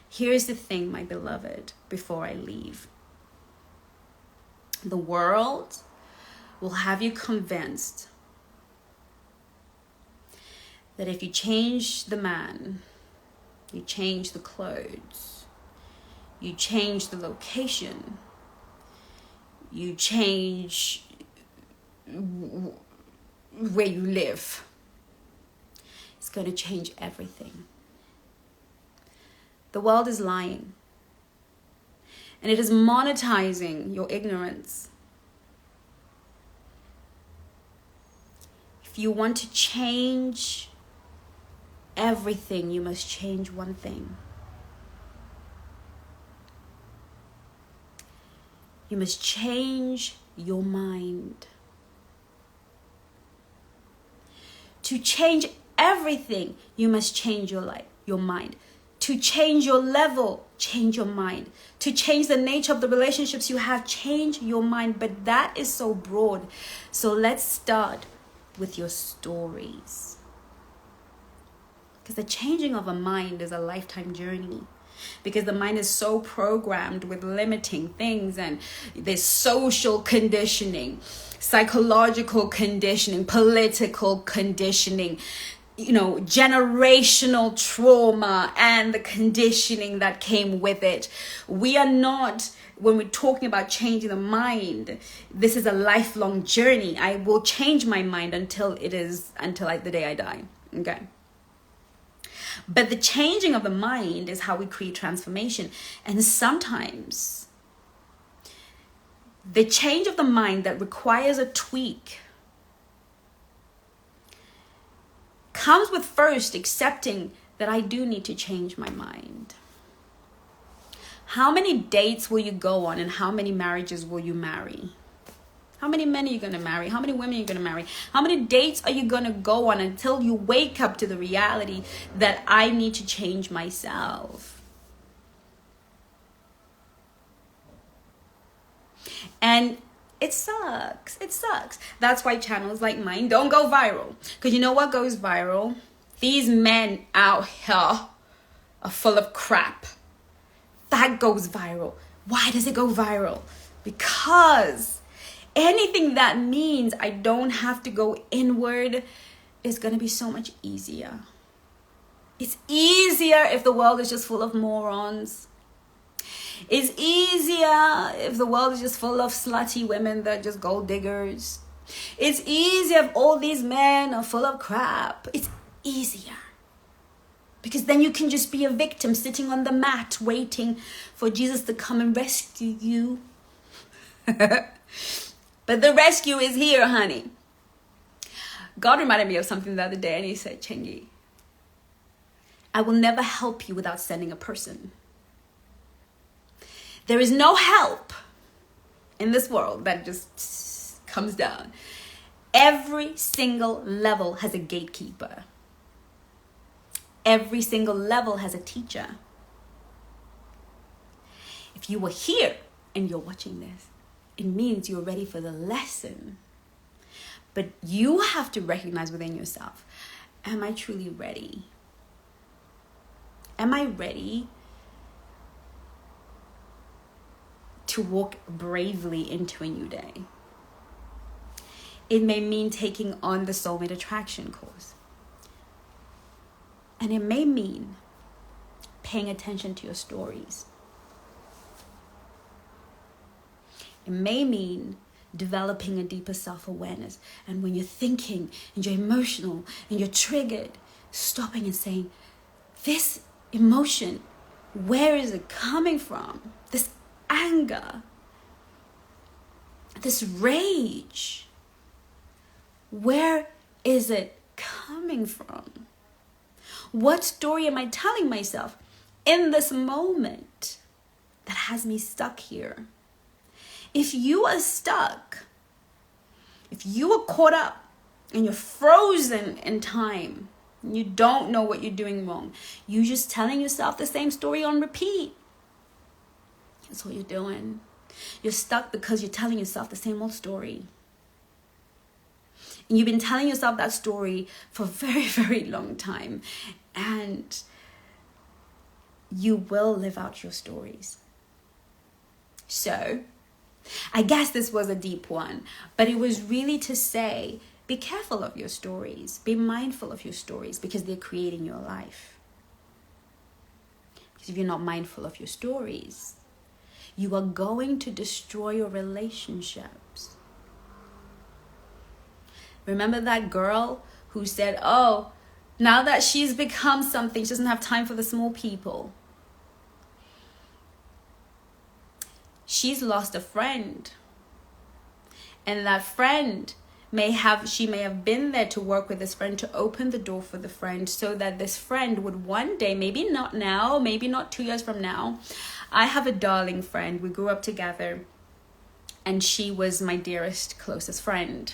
Here's the thing, my beloved, before I leave. The world will have you convinced that if you change the man, you change the clothes, you change the location, you change where you live, it's going to change everything. The world is lying. And it is monetizing your ignorance. If you want to change everything, you must change one thing. You must change your mind. To change everything, you must change your mind. To change your level, change your mind. To change the nature of the relationships you have, change your mind. But that is so broad. So let's start with your stories. Because the changing of a mind is a lifetime journey. Because the mind is so programmed with limiting things, and there's social conditioning, psychological conditioning, political conditioning, generational trauma, and the conditioning that came with it. We are not, when we're talking about changing the mind, this is a lifelong journey. I will change my mind until the day I die. Okay. But the changing of the mind is how we create transformation. And sometimes the change of the mind that requires a tweak comes with first accepting that I do need to change my mind. How many dates will you go on, and how many marriages will you marry? How many men are you going to marry? How many women are you going to marry? How many dates are you going to go on until you wake up to the reality that I need to change myself? And it sucks. It sucks. That's why channels like mine don't go viral. Because you know what goes viral? These men out here are full of crap. That goes viral. Why does it go viral? Because anything that means I don't have to go inward is going to be so much easier. It's easier if the world is just full of morons. It's easier if the world is just full of slutty women that are just gold diggers. It's easier if all these men are full of crap. It's easier. Because then you can just be a victim sitting on the mat waiting for Jesus to come and rescue you. But the rescue is here, honey. God reminded me of something the other day and he said, Chengi, I will never help you without sending a person. There is no help in this world that just comes down. Every single level has a gatekeeper. Every single level has a teacher. If you were here and you're watching this, it means you're ready for the lesson. But you have to recognize within yourself, am I truly ready? Am I ready to walk bravely into a new day? It may mean taking on the soulmate attraction course. And it may mean paying attention to your stories. It may mean developing a deeper self-awareness. And when you're thinking and you're emotional and you're triggered, stopping and saying, this emotion, where is it coming from? This anger, this rage, where is it coming from? What story am I telling myself in this moment that has me stuck here? If you are stuck, if you are caught up and you're frozen in time, and you don't know what you're doing wrong, you're just telling yourself the same story on repeat. That's what you're doing. You're stuck because you're telling yourself the same old story. And you've been telling yourself that story for a very, very long time. And you will live out your stories. So, I guess this was a deep one. But it was really to say, be careful of your stories. Be mindful of your stories because they're creating your life. Because if you're not mindful of your stories, you are going to destroy your relationships. Remember that girl who said, oh, now that she's become something, she doesn't have time for the small people. She's lost a friend. And that friend she may have been there to work with this friend, to open the door for the friend, so that this friend would one day, maybe not now, maybe not 2 years from now. I have a darling friend. We grew up together. And she was my dearest, closest friend.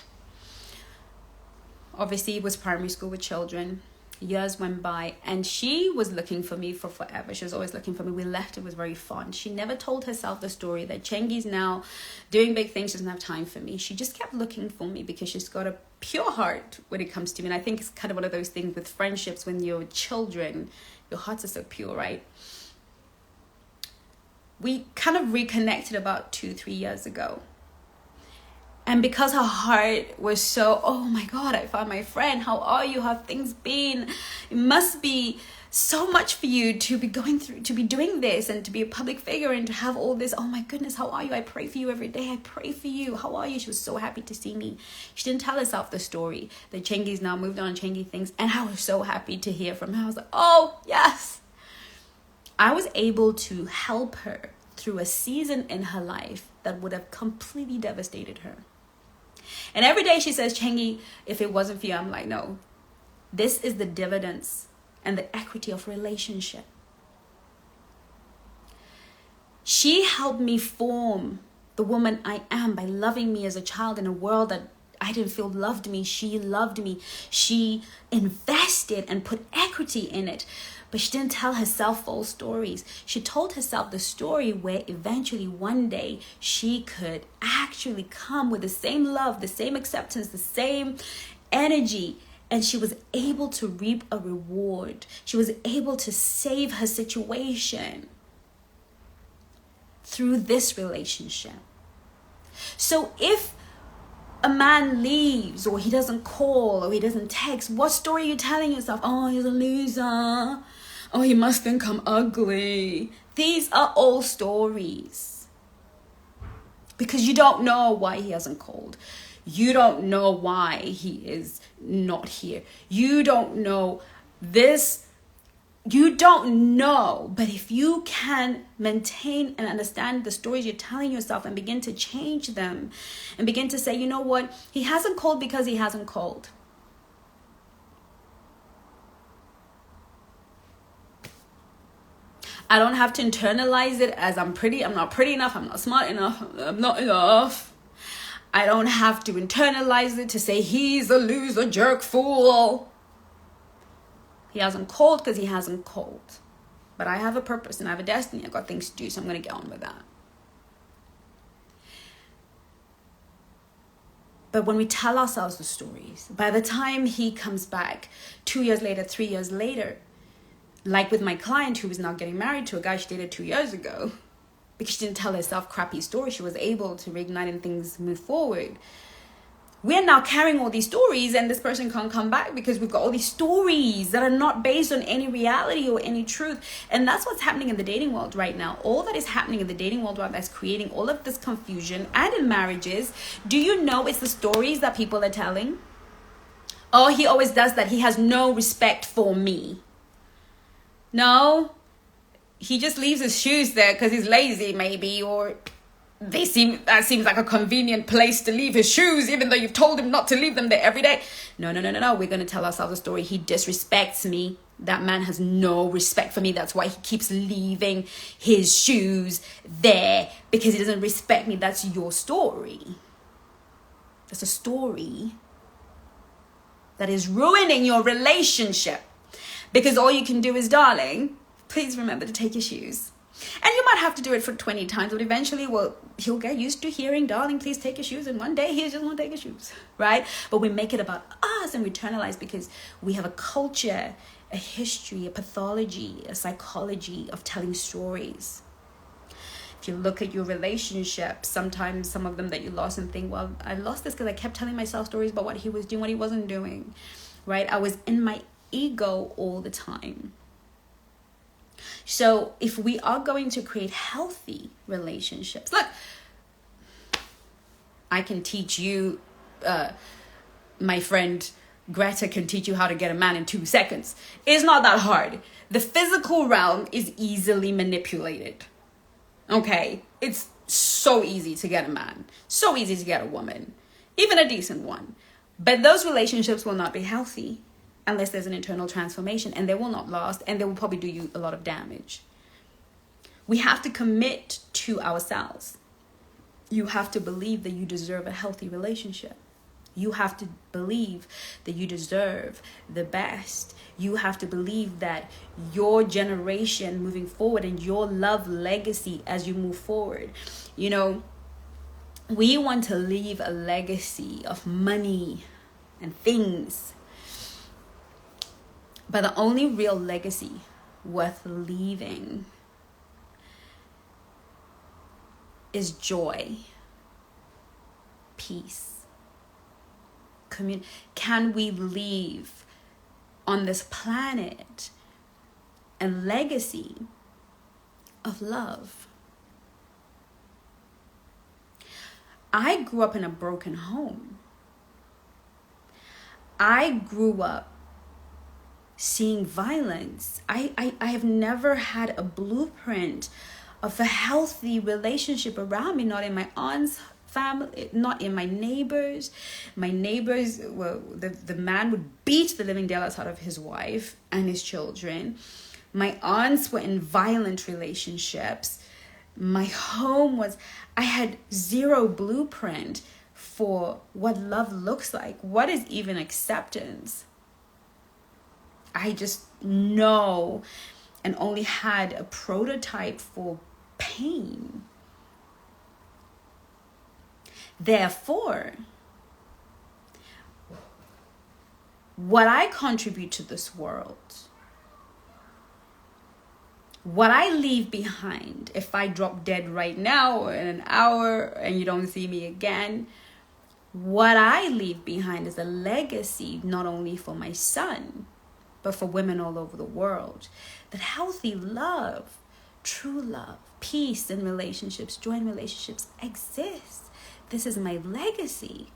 Obviously, it was primary school with children. Years went by and she was looking for me for forever. She was always looking for me. We left. It was very fun. She never told herself the story that Chengi's now doing big things. She doesn't have time for me. She just kept looking for me because she's got a pure heart when it comes to me. And I think it's kind of one of those things with friendships when you're children, your hearts are so pure, right? We kind of reconnected about 2-3 years ago. And because her heart was so, oh my God, I found my friend. How are you? How have things been? It must be so much for you to be going through, to be doing this and to be a public figure and to have all this. Oh my goodness, how are you? I pray for you every day. I pray for you. How are you? She was so happy to see me. She didn't tell herself the story that Chengi's now moved on, Chengi things. And I was so happy to hear from her. I was like, oh yes. I was able to help her through a season in her life that would have completely devastated her. And every day she says, Chengi, if it wasn't for you, I'm like, no, this is the dividends and the equity of relationship. She helped me form the woman I am by loving me as a child in a world that I didn't feel loved me. She loved me. She invested and put equity in it. But she didn't tell herself false stories. She told herself the story where eventually one day she could actually come with the same love, the same acceptance, the same energy. And she was able to reap a reward. She was able to save her situation through this relationship. So if a man leaves, or he doesn't call, or he doesn't text, what story are you telling yourself? Oh, he's a loser. Oh, he must think I'm ugly. These are all stories. Because you don't know why he hasn't called. You don't know why he is not here. You don't know this. You don't know. But if you can maintain and understand the stories you're telling yourself and begin to change them and begin to say, you know what? He hasn't called because he hasn't called. I don't have to internalize it as I'm not pretty enough, I'm not smart enough, I'm not enough. I don't have to internalize it to say he's a loser, jerk, fool. He hasn't called because he hasn't called. But I have a purpose and I have a destiny. I've got things to do, so I'm going to get on with that. But when we tell ourselves the stories, by the time he comes back 2 years later, 3 years later, like with my client who was now getting married to a guy she dated 2 years ago, because she didn't tell herself crappy stories, she was able to reignite and things move forward. We're now carrying all these stories and this person can't come back because we've got all these stories that are not based on any reality or any truth. And that's what's happening in the dating world right now. All that is happening in the dating world right now is creating all of this confusion. And in marriages, do you know it's the stories that people are telling? Oh, he always does that. He has no respect for me. No, he just leaves his shoes there because he's lazy maybe, or that seems like a convenient place to leave his shoes, even though you've told him not to leave them there every day. No. We're going to tell ourselves a story. He disrespects me. That man has no respect for me. That's why he keeps leaving his shoes there, because he doesn't respect me. That's your story. That's a story that is ruining your relationship, because all you can do is, darling, please remember to take your shoes. And you might have to do it for 20 times, but eventually, he'll get used to hearing, darling, please take your shoes. And one day, he just won't take his shoes, right? But we make it about us and we internalize because we have a culture, a history, a pathology, a psychology of telling stories. If you look at your relationships, sometimes some of them that you lost and think, well, I lost this because I kept telling myself stories about what he was doing, what he wasn't doing, right? I was in my ego all the time. So if we are going to create healthy relationships, look, I can teach you, my friend Greta can teach you how to get a man in 2 seconds. It's not that hard. The physical realm is easily manipulated. Okay? It's so easy to get a man. So easy to get a woman. Even a decent one. But those relationships will not be healthy unless there's an internal transformation, and they will not last, and they will probably do you a lot of damage. We have to commit to ourselves. You have to believe that you deserve a healthy relationship. You have to believe that you deserve the best. You have to believe that your generation moving forward and your love legacy as you move forward, you know, we want to leave a legacy of money and things. But the only real legacy worth leaving is joy, peace, Can we leave on this planet a legacy of love? I grew up in a broken home. I grew up seeing violence. I have never had a blueprint of a healthy relationship around me, not in my aunt's family, not in my neighbors. My neighbors, well, the man would beat the living daylights out of his wife and his children. My aunts were in violent relationships. My home was, I had zero blueprint for what love looks like. What is even acceptance? I just know and only had a prototype for pain. Therefore, what I contribute to this world, what I leave behind, if I drop dead right now or in an hour and you don't see me again, what I leave behind is a legacy not only for my son, but for women all over the world. That healthy love, true love, peace in relationships, joy in relationships exists. This is my legacy.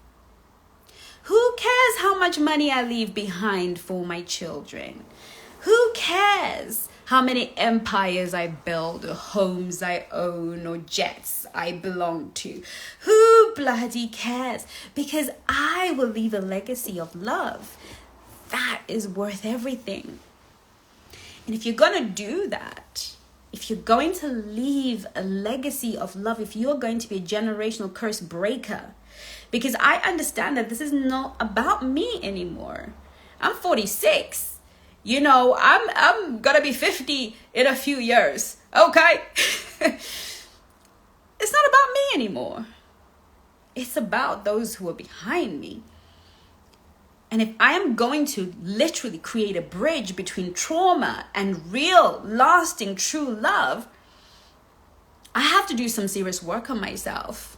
Who cares how much money I leave behind for my children? Who cares how many empires I build, or homes I own, or jets I belong to? Who bloody cares? Because I will leave a legacy of love. That is worth everything. And if you're going to do that, if you're going to leave a legacy of love, if you're going to be a generational curse breaker, because I understand that this is not about me anymore. I'm 46. You know, I'm gonna be 50 in a few years. Okay? It's not about me anymore. It's about those who are behind me. And if I am going to literally create a bridge between trauma and real, lasting, true love, I have to do some serious work on myself.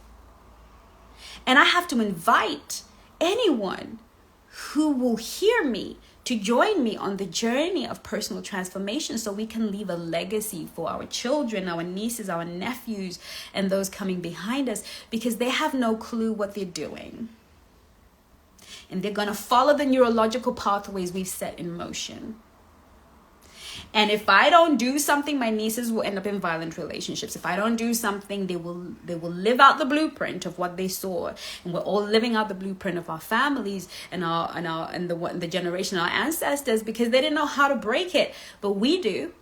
And I have to invite anyone who will hear me to join me on the journey of personal transformation so we can leave a legacy for our children, our nieces, our nephews, and those coming behind us, because they have no clue what they're doing. And they're going to follow the neurological pathways we've set in motion. And if I don't do something, my nieces will end up in violent relationships. If I don't do something, they will live out the blueprint of what they saw. And we're all living out the blueprint of our families and the generation, our ancestors, because they didn't know how to break it. But we do.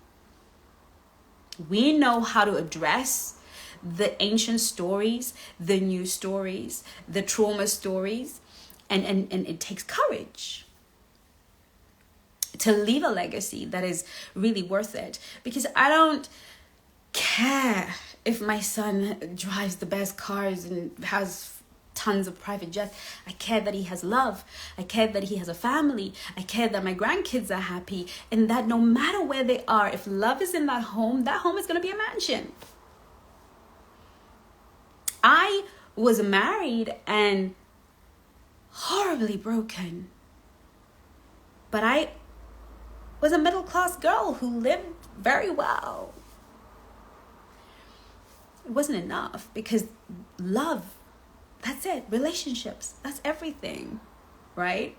We know how to address the ancient stories, the new stories, the trauma stories, and it takes courage to leave a legacy that is really worth it. Because I don't care if my son drives the best cars and has tons of private jets. I care that he has love. I care that he has a family. I care that my grandkids are happy, and that no matter where they are, if love is in that home is going to be a mansion. I was married and horribly broken, but I was a middle-class girl who lived very well. It wasn't enough, because love, that's it. Relationships, that's everything, right?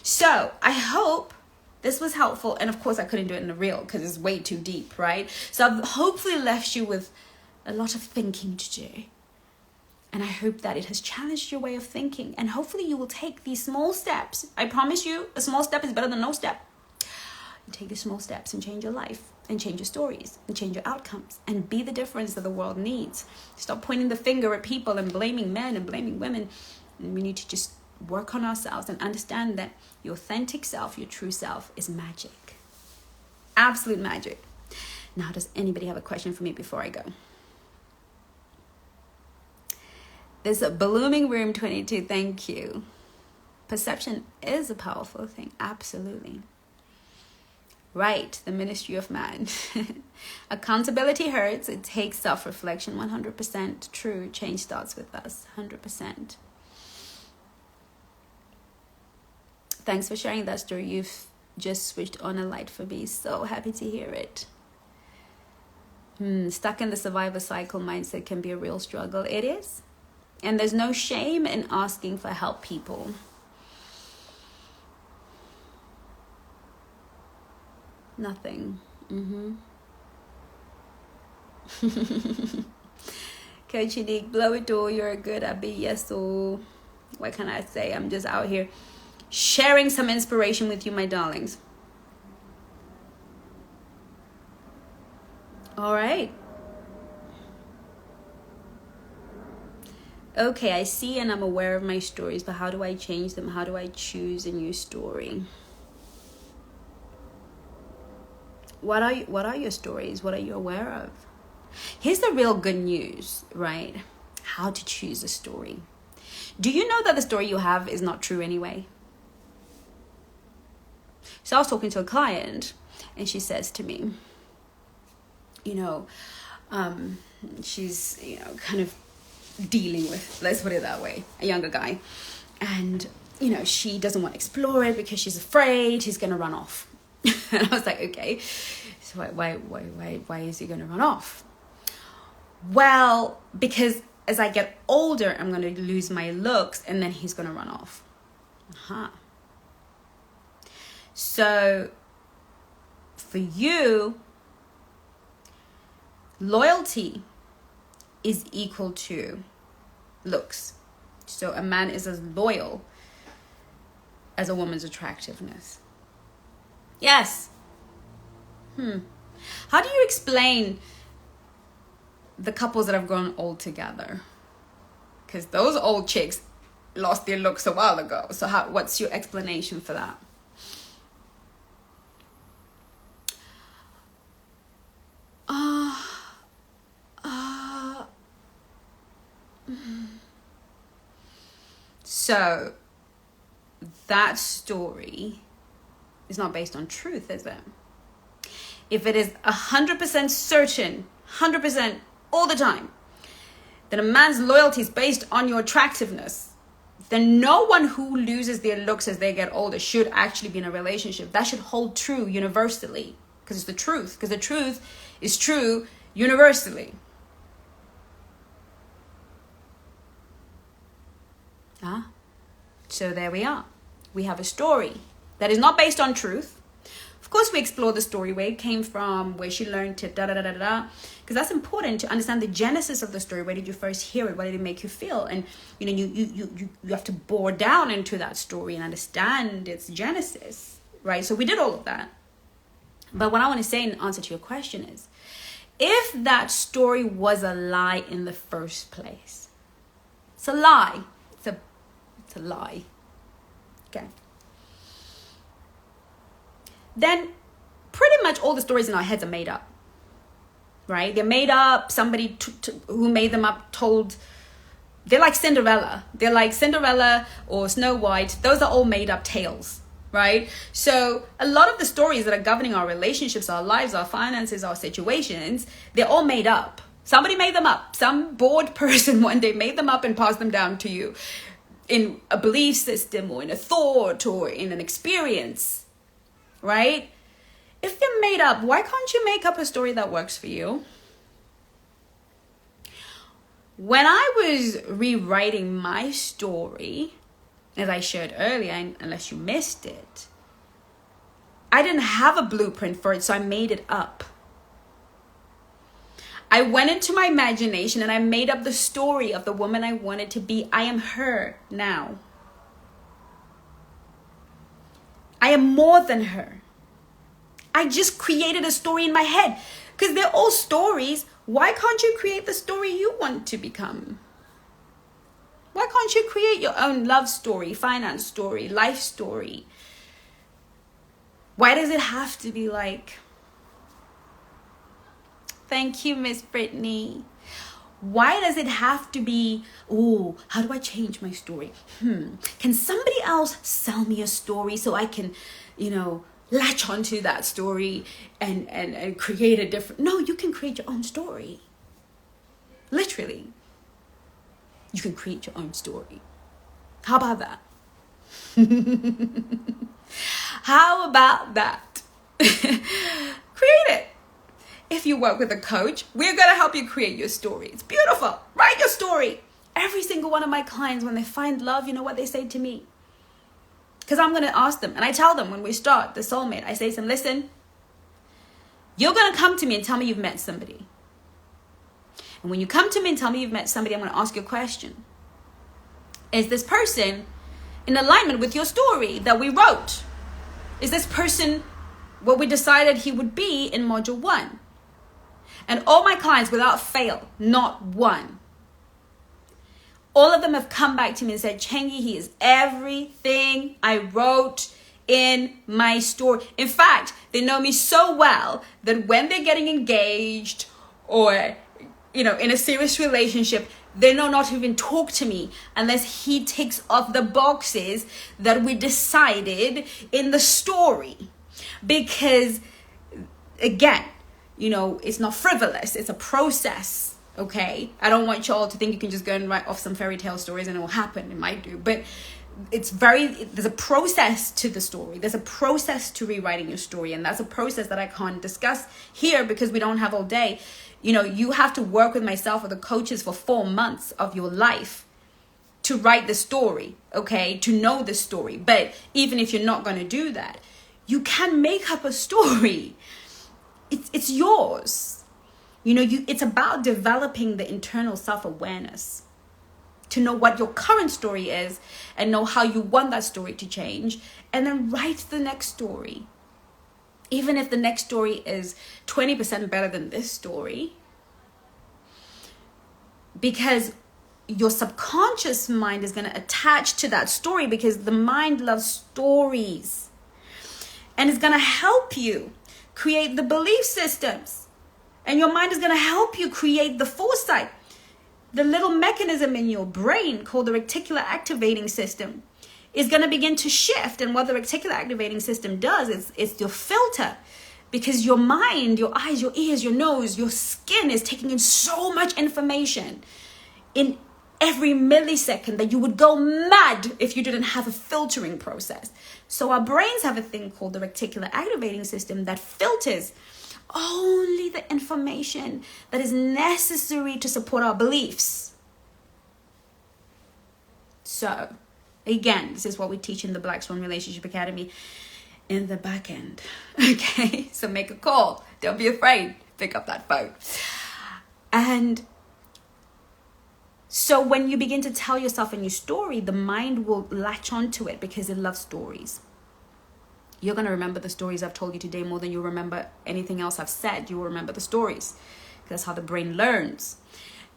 So I hope this was helpful. And of course I couldn't do it in a reel because it's way too deep, right? So I've hopefully left you with a lot of thinking to do. And I hope that it has challenged your way of thinking. And hopefully you will take these small steps. I promise you, a small step is better than no step. You take these small steps and change your life, and change your stories, and change your outcomes, and be the difference that the world needs. Stop pointing the finger at people and blaming men and blaming women. And we need to just work on ourselves and understand that your authentic self, your true self, is magic. Absolute magic. Now, does anybody have a question for me before I go? There's a blooming room 22. Thank you. Perception is a powerful thing. Absolutely. Right. The ministry of man. Accountability hurts. It takes self-reflection. 100% true. Change starts with us. 100%. Thanks for sharing that story. You've just switched on a light for me. So happy to hear it. Stuck in the survivor cycle mindset can be a real struggle. It is. And there's no shame in asking for help, people. Nothing. Coach Unique, blow it all. You're a good Abby. Yes, so what can I say? I'm just out here sharing some inspiration with you, my darlings. All right. Okay, I see and I'm aware of my stories, but how do I change them? How do I choose a new story? What are your stories? What are you aware of? Here's the real good news, right? How to choose a story. Do you know that the story you have is not true anyway? So I was talking to a client and she says to me, she's, kind of dealing with, let's put it that way, a younger guy. And, she doesn't want to explore it because she's afraid he's going to run off. And I was like, okay, so why is he going to run off? Well, because as I get older, I'm going to lose my looks and then he's going to run off. So for you, loyalty is equal to looks. So a man is as loyal as a woman's attractiveness. Yes. How do you explain the couples that have grown old together? Because those old chicks lost their looks a while ago. So what's your explanation for that? So that story is not based on truth, is it? If it is 100% certain, 100% all the time, that a man's loyalty is based on your attractiveness, then no one who loses their looks as they get older should actually be in a relationship. That should hold true universally, because it's the truth. Because the truth is true universally. So there we are. We have a story that is not based on truth. Of course, we explore the story, where it came from, where she learned to because that's important to understand the genesis of the story. Where did you first hear it? What did it make you feel? And you have to bore down into that story and understand its genesis, right? So we did all of that. But what I want to say in answer to your question is, if that story was a lie in the first place, it's a lie. It's a lie. Okay. Then pretty much all the stories in our heads are made up, right? They're made up. Somebody who made them up told, they're like Cinderella. They're like Cinderella or Snow White. Those are all made up tales, right? So a lot of the stories that are governing our relationships, our lives, our finances, our situations, they're all made up. Somebody made them up. Some bored person one day made them up and passed them down to you in a belief system or in a thought or in an experience. Right? If they're made up, why can't you make up a story that works for you? When I was rewriting my story, as I shared earlier, unless you missed it, I didn't have a blueprint for it, so I made it up. I went into my imagination and I made up the story of the woman I wanted to be. I am her now. I am more than her. I just created a story in my head. Because they're all stories. Why can't you create the story you want to become? Why can't you create your own love story, finance story, life story? Why does it have to be like, thank you, Miss Brittany. Why does it have to be, how do I change my story? Can somebody else sell me a story so I can, latch onto that story and create a different... No, you can create your own story. Literally. You can create your own story. How about that? How about that? Create it. If you work with a coach, we're going to help you create your story. It's beautiful. Write your story. Every single one of my clients, when they find love, you know what they say to me? Because I'm going to ask them, and I tell them when we start the soulmate, I say to them, listen, you're going to come to me and tell me you've met somebody. And when you come to me and tell me you've met somebody, I'm going to ask you a question. Is this person in alignment with your story that we wrote? Is this person what we decided he would be in module 1? And all my clients, without fail, not one, All of them have come back to me and said, Chengi, he is everything I wrote in my story. In fact, they know me so well that when they're getting engaged or, in a serious relationship, they know not to even talk to me unless he ticks off the boxes that we decided in the story. Because, again, it's not frivolous. It's a process. Okay, I don't want y'all to think you can just go and write off some fairy tale stories and it will happen. It might do, but there's a process to the story. There's a process to rewriting your story, and that's a process that I can't discuss here because we don't have all day. You have to work with myself or the coaches for 4 months of your life to write the story, okay, to know the story. But even if you're not going to do that, you can make up a story. It's yours. It's about developing the internal self-awareness to know what your current story is and know how you want that story to change, and then write the next story. Even if the next story is 20% better than this story, because your subconscious mind is going to attach to that story because the mind loves stories, and it's going to help you create the belief systems. And your mind is going to help you create the foresight. The little mechanism in your brain called the reticular activating system is going to begin to shift. And what the reticular activating system does is it's your filter. Because your mind, your eyes, your ears, your nose, your skin is taking in so much information in every millisecond that you would go mad if you didn't have a filtering process. So our brains have a thing called the reticular activating system that filters only the information that is necessary to support our beliefs. So, again, this is what we teach in the Black Swan Relationship Academy in the back end. Okay, so make a call. Don't be afraid. Pick up that phone. And so when you begin to tell yourself a new story, the mind will latch onto it because it loves stories. You're going to remember the stories I've told you today more than you remember anything else I've said. You will remember the stories. That's how the brain learns.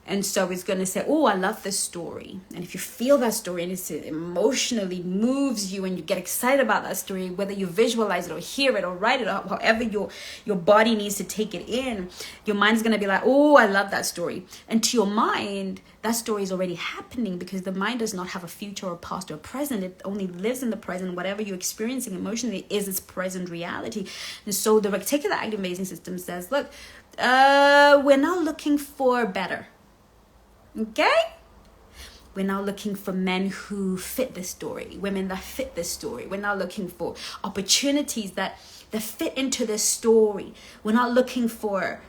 And so it's going to say, oh, I love this story. And if you feel that story and it emotionally moves you and you get excited about that story, whether you visualize it or hear it or write it or however your body needs to take it in, your mind's going to be like, oh, I love that story. And to your mind, that story is already happening because the mind does not have a future or past or present. It only lives in the present. Whatever you're experiencing emotionally is its present reality. And so the reticular activating system says, look, we're now looking for better. Okay? We're now looking for men who fit this story, women that fit this story. We're now looking for opportunities that fit into this story. We're not looking for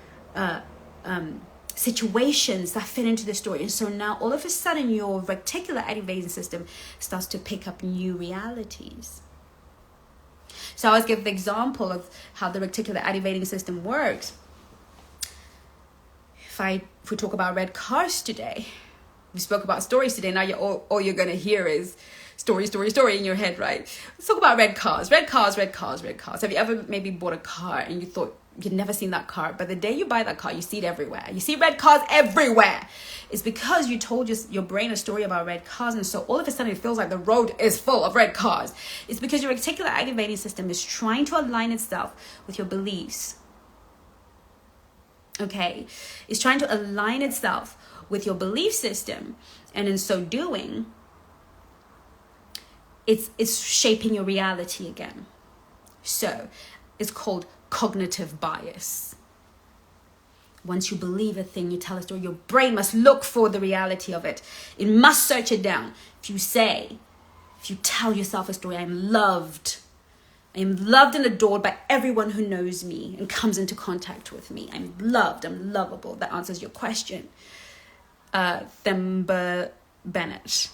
situations that fit into the story. And so now all of a sudden your reticular activating system starts to pick up new realities. So I always give the example of how the reticular activating system works. If we talk about red cars today, we spoke about stories today. Now all you're going to hear is story in your head, right? Let's talk about red cars. Have you ever maybe bought a car and you thought you'd never seen that car, but the day you buy that car, you see it everywhere. You see red cars everywhere. It's because you told your brain a story about red cars, and so all of a sudden it feels like the road is full of red cars. It's because your reticular activating system is trying to align itself with your beliefs. Okay, it's trying to align itself with your belief system, and in so doing, it's shaping your reality again. So it's called cognitive bias. Once you believe a thing, you tell a story, your brain must look for the reality of it. It must search it down. If you tell yourself a story, I am loved and adored by everyone who knows me and comes into contact with me. I'm loved, I'm lovable. That answers your question. Themba Bennett.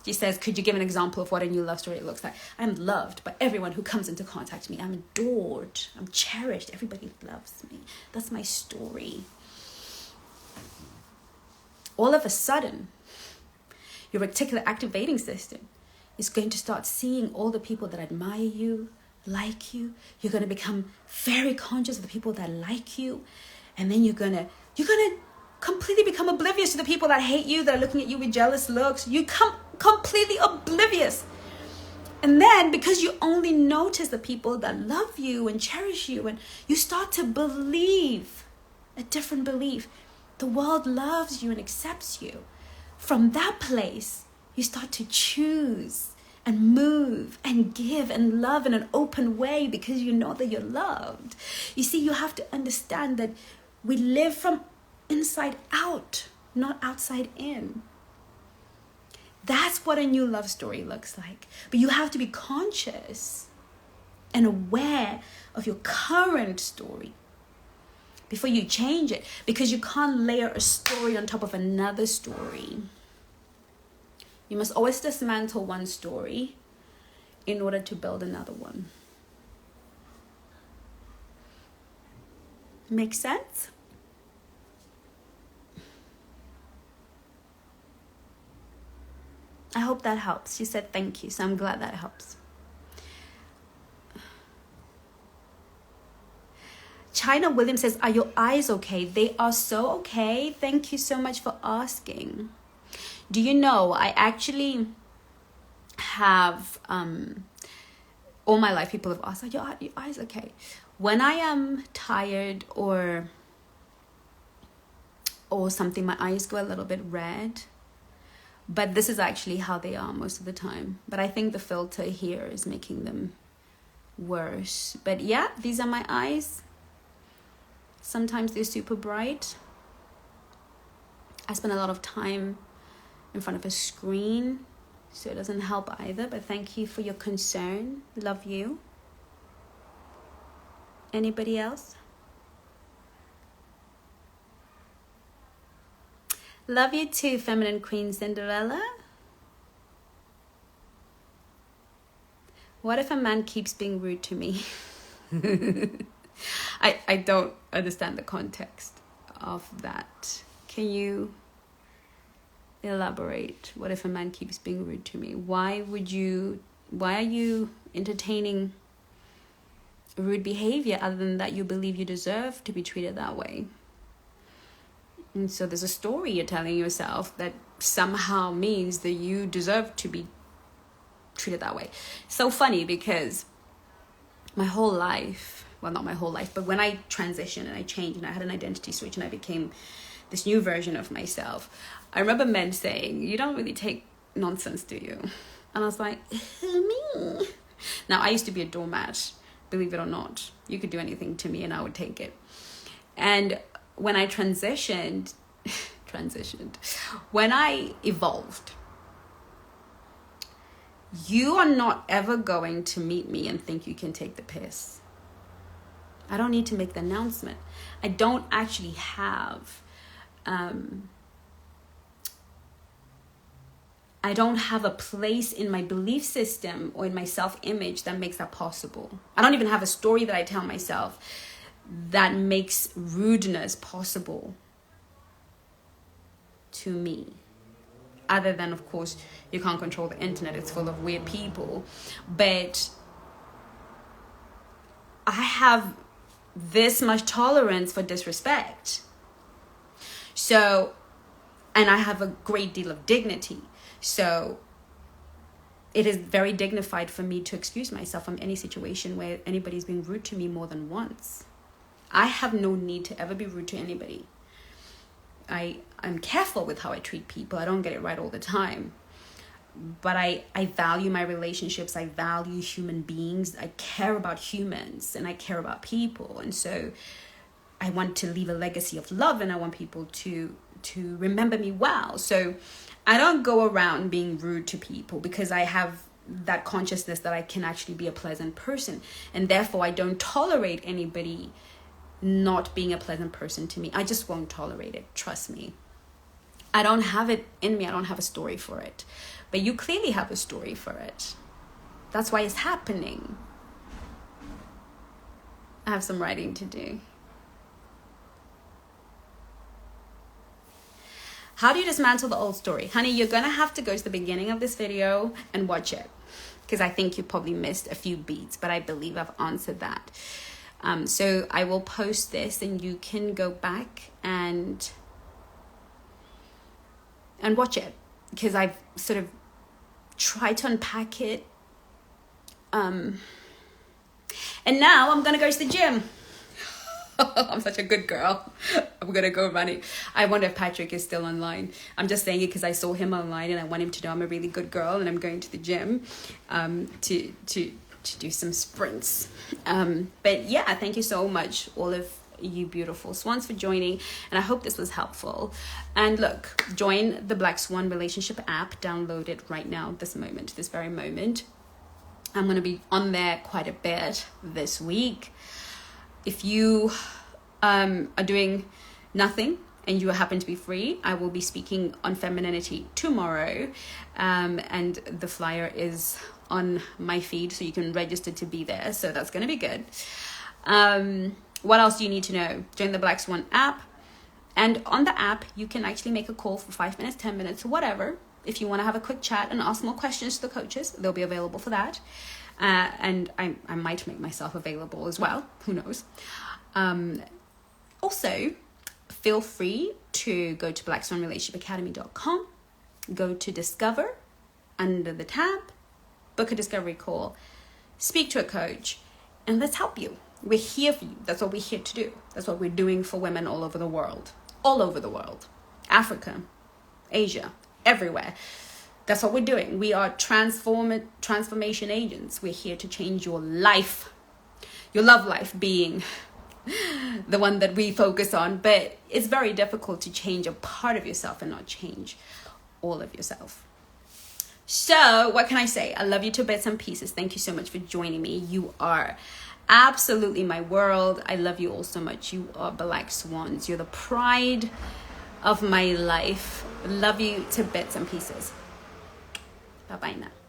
She says, could you give an example of what a new love story looks like? I'm loved by everyone who comes into contact with me. I'm adored. I'm cherished. Everybody loves me. That's my story. All of a sudden, your reticular activating system is going to start seeing all the people that admire you, like you. You're going to become very conscious of the people that like you. And then you're going to completely become oblivious to the people that hate you, that are looking at you with jealous looks. You come completely oblivious. And then because you only notice the people that love you and cherish you, and you start to believe a different belief. The world loves you and accepts you. From that place, you start to choose and move and give and love in an open way because you know that you're loved. You see, you have to understand that we live from inside out, not outside in. That's what a new love story looks like. But you have to be conscious and aware of your current story before you change it, because you can't layer a story on top of another story. You must always dismantle one story in order to build another one. Make sense? I hope that helps. She said thank you, so I'm glad that helps. China Williams says, are your eyes okay? They are so okay. Thank you so much for asking. Do you know, I actually have, all my life people have asked, are your eyes okay? When I am tired or something, my eyes go a little bit red. But this is actually how they are most of the time. But I think the filter here is making them worse. But yeah, these are my eyes. Sometimes they're super bright. I spend a lot of time in front of a screen, so it doesn't help either. But thank you for your concern. Love you. Anybody else? Love you too, Feminine Queen Cinderella. What if a man keeps being rude to me? I don't understand the context of that. Can you elaborate? What if a man keeps being rude to me? Why are you entertaining rude behavior other than that you believe you deserve to be treated that way? And so there's a story you're telling yourself that somehow means that you deserve to be treated that way. So funny, because my whole life, well, not my whole life, but when I transitioned and I changed and I had an identity switch and I became this new version of myself, I remember men saying, you don't really take nonsense, do you? And I was like, who, me? Now, I used to be a doormat, believe it or not. You could do anything to me and I would take it. And when I transitioned, when I evolved, you are not ever going to meet me and think you can take the piss. I don't need to make the announcement. I don't actually have, I don't have a place in my belief system or in my self-image that makes that possible. I don't even have a story that I tell myself that makes rudeness possible to me. Other than, of course, you can't control the internet. It's full of weird people. But I have this much tolerance for disrespect. So, and I have a great deal of dignity. So it is very dignified for me to excuse myself from any situation where anybody's being rude to me more than once. I have no need to ever be rude to anybody. I'm careful with how I treat people. I don't get it right all the time. But I value my relationships. I value human beings. I care about humans and I care about people. And so I want to leave a legacy of love and I want people to remember me well. So I don't go around being rude to people because I have that consciousness that I can actually be a pleasant person. And therefore I don't tolerate anybody not being a pleasant person to me. I just won't tolerate it. Trust me. I don't have it in me. I don't have a story for it. But you clearly have a story for it. That's why it's happening. I have some writing to do. How do you dismantle the old story? Honey, you're going to have to go to the beginning of this video and watch it. Because I think you probably missed a few beats. But I believe I've answered that. So I will post this and you can go back and and watch it, because I've sort of tried to unpack it. And now I'm going to go to the gym. I'm such a good girl. I'm going to go running. I wonder if Patrick is still online. I'm just saying it because I saw him online and I want him to know I'm a really good girl, and I'm going to the gym to do some sprints. But yeah, thank you so much, all of you beautiful swans, for joining, and I hope this was helpful. And look, join the Black Swan Relationship app. Download it right now, this very moment. I'm going to be on there quite a bit this week. If you are doing nothing and you happen to be free, I will be speaking on femininity tomorrow, and the flyer is on my feed, so you can register to be there, so that's going to be good. What else do you need to know? Join the Black Swan app, and on the app you can actually make a call for 5 minutes, 10 minutes, whatever. If you want to have a quick chat and ask more questions to the coaches, they'll be available for that. And I might make myself available as well. Who knows? Also, feel free to go to blackswanrelationshipacademy.com, go to Discover under the tab, book a discovery call, speak to a coach, and let's help you. We're here for you. That's what we're here to do. That's what we're doing for women all over the world. All over the world. Africa, Asia, everywhere. That's what we're doing. We are transformation agents. We're here to change your life. Your love life being the one that we focus on. But it's very difficult to change a part of yourself and not change all of yourself. So what can I say? I love you to bits and pieces. Thank you so much for joining me. You are absolutely my world. I love you all so much. You are Black Swans. You're the pride of my life. Love you to bits and pieces. Bye-bye now.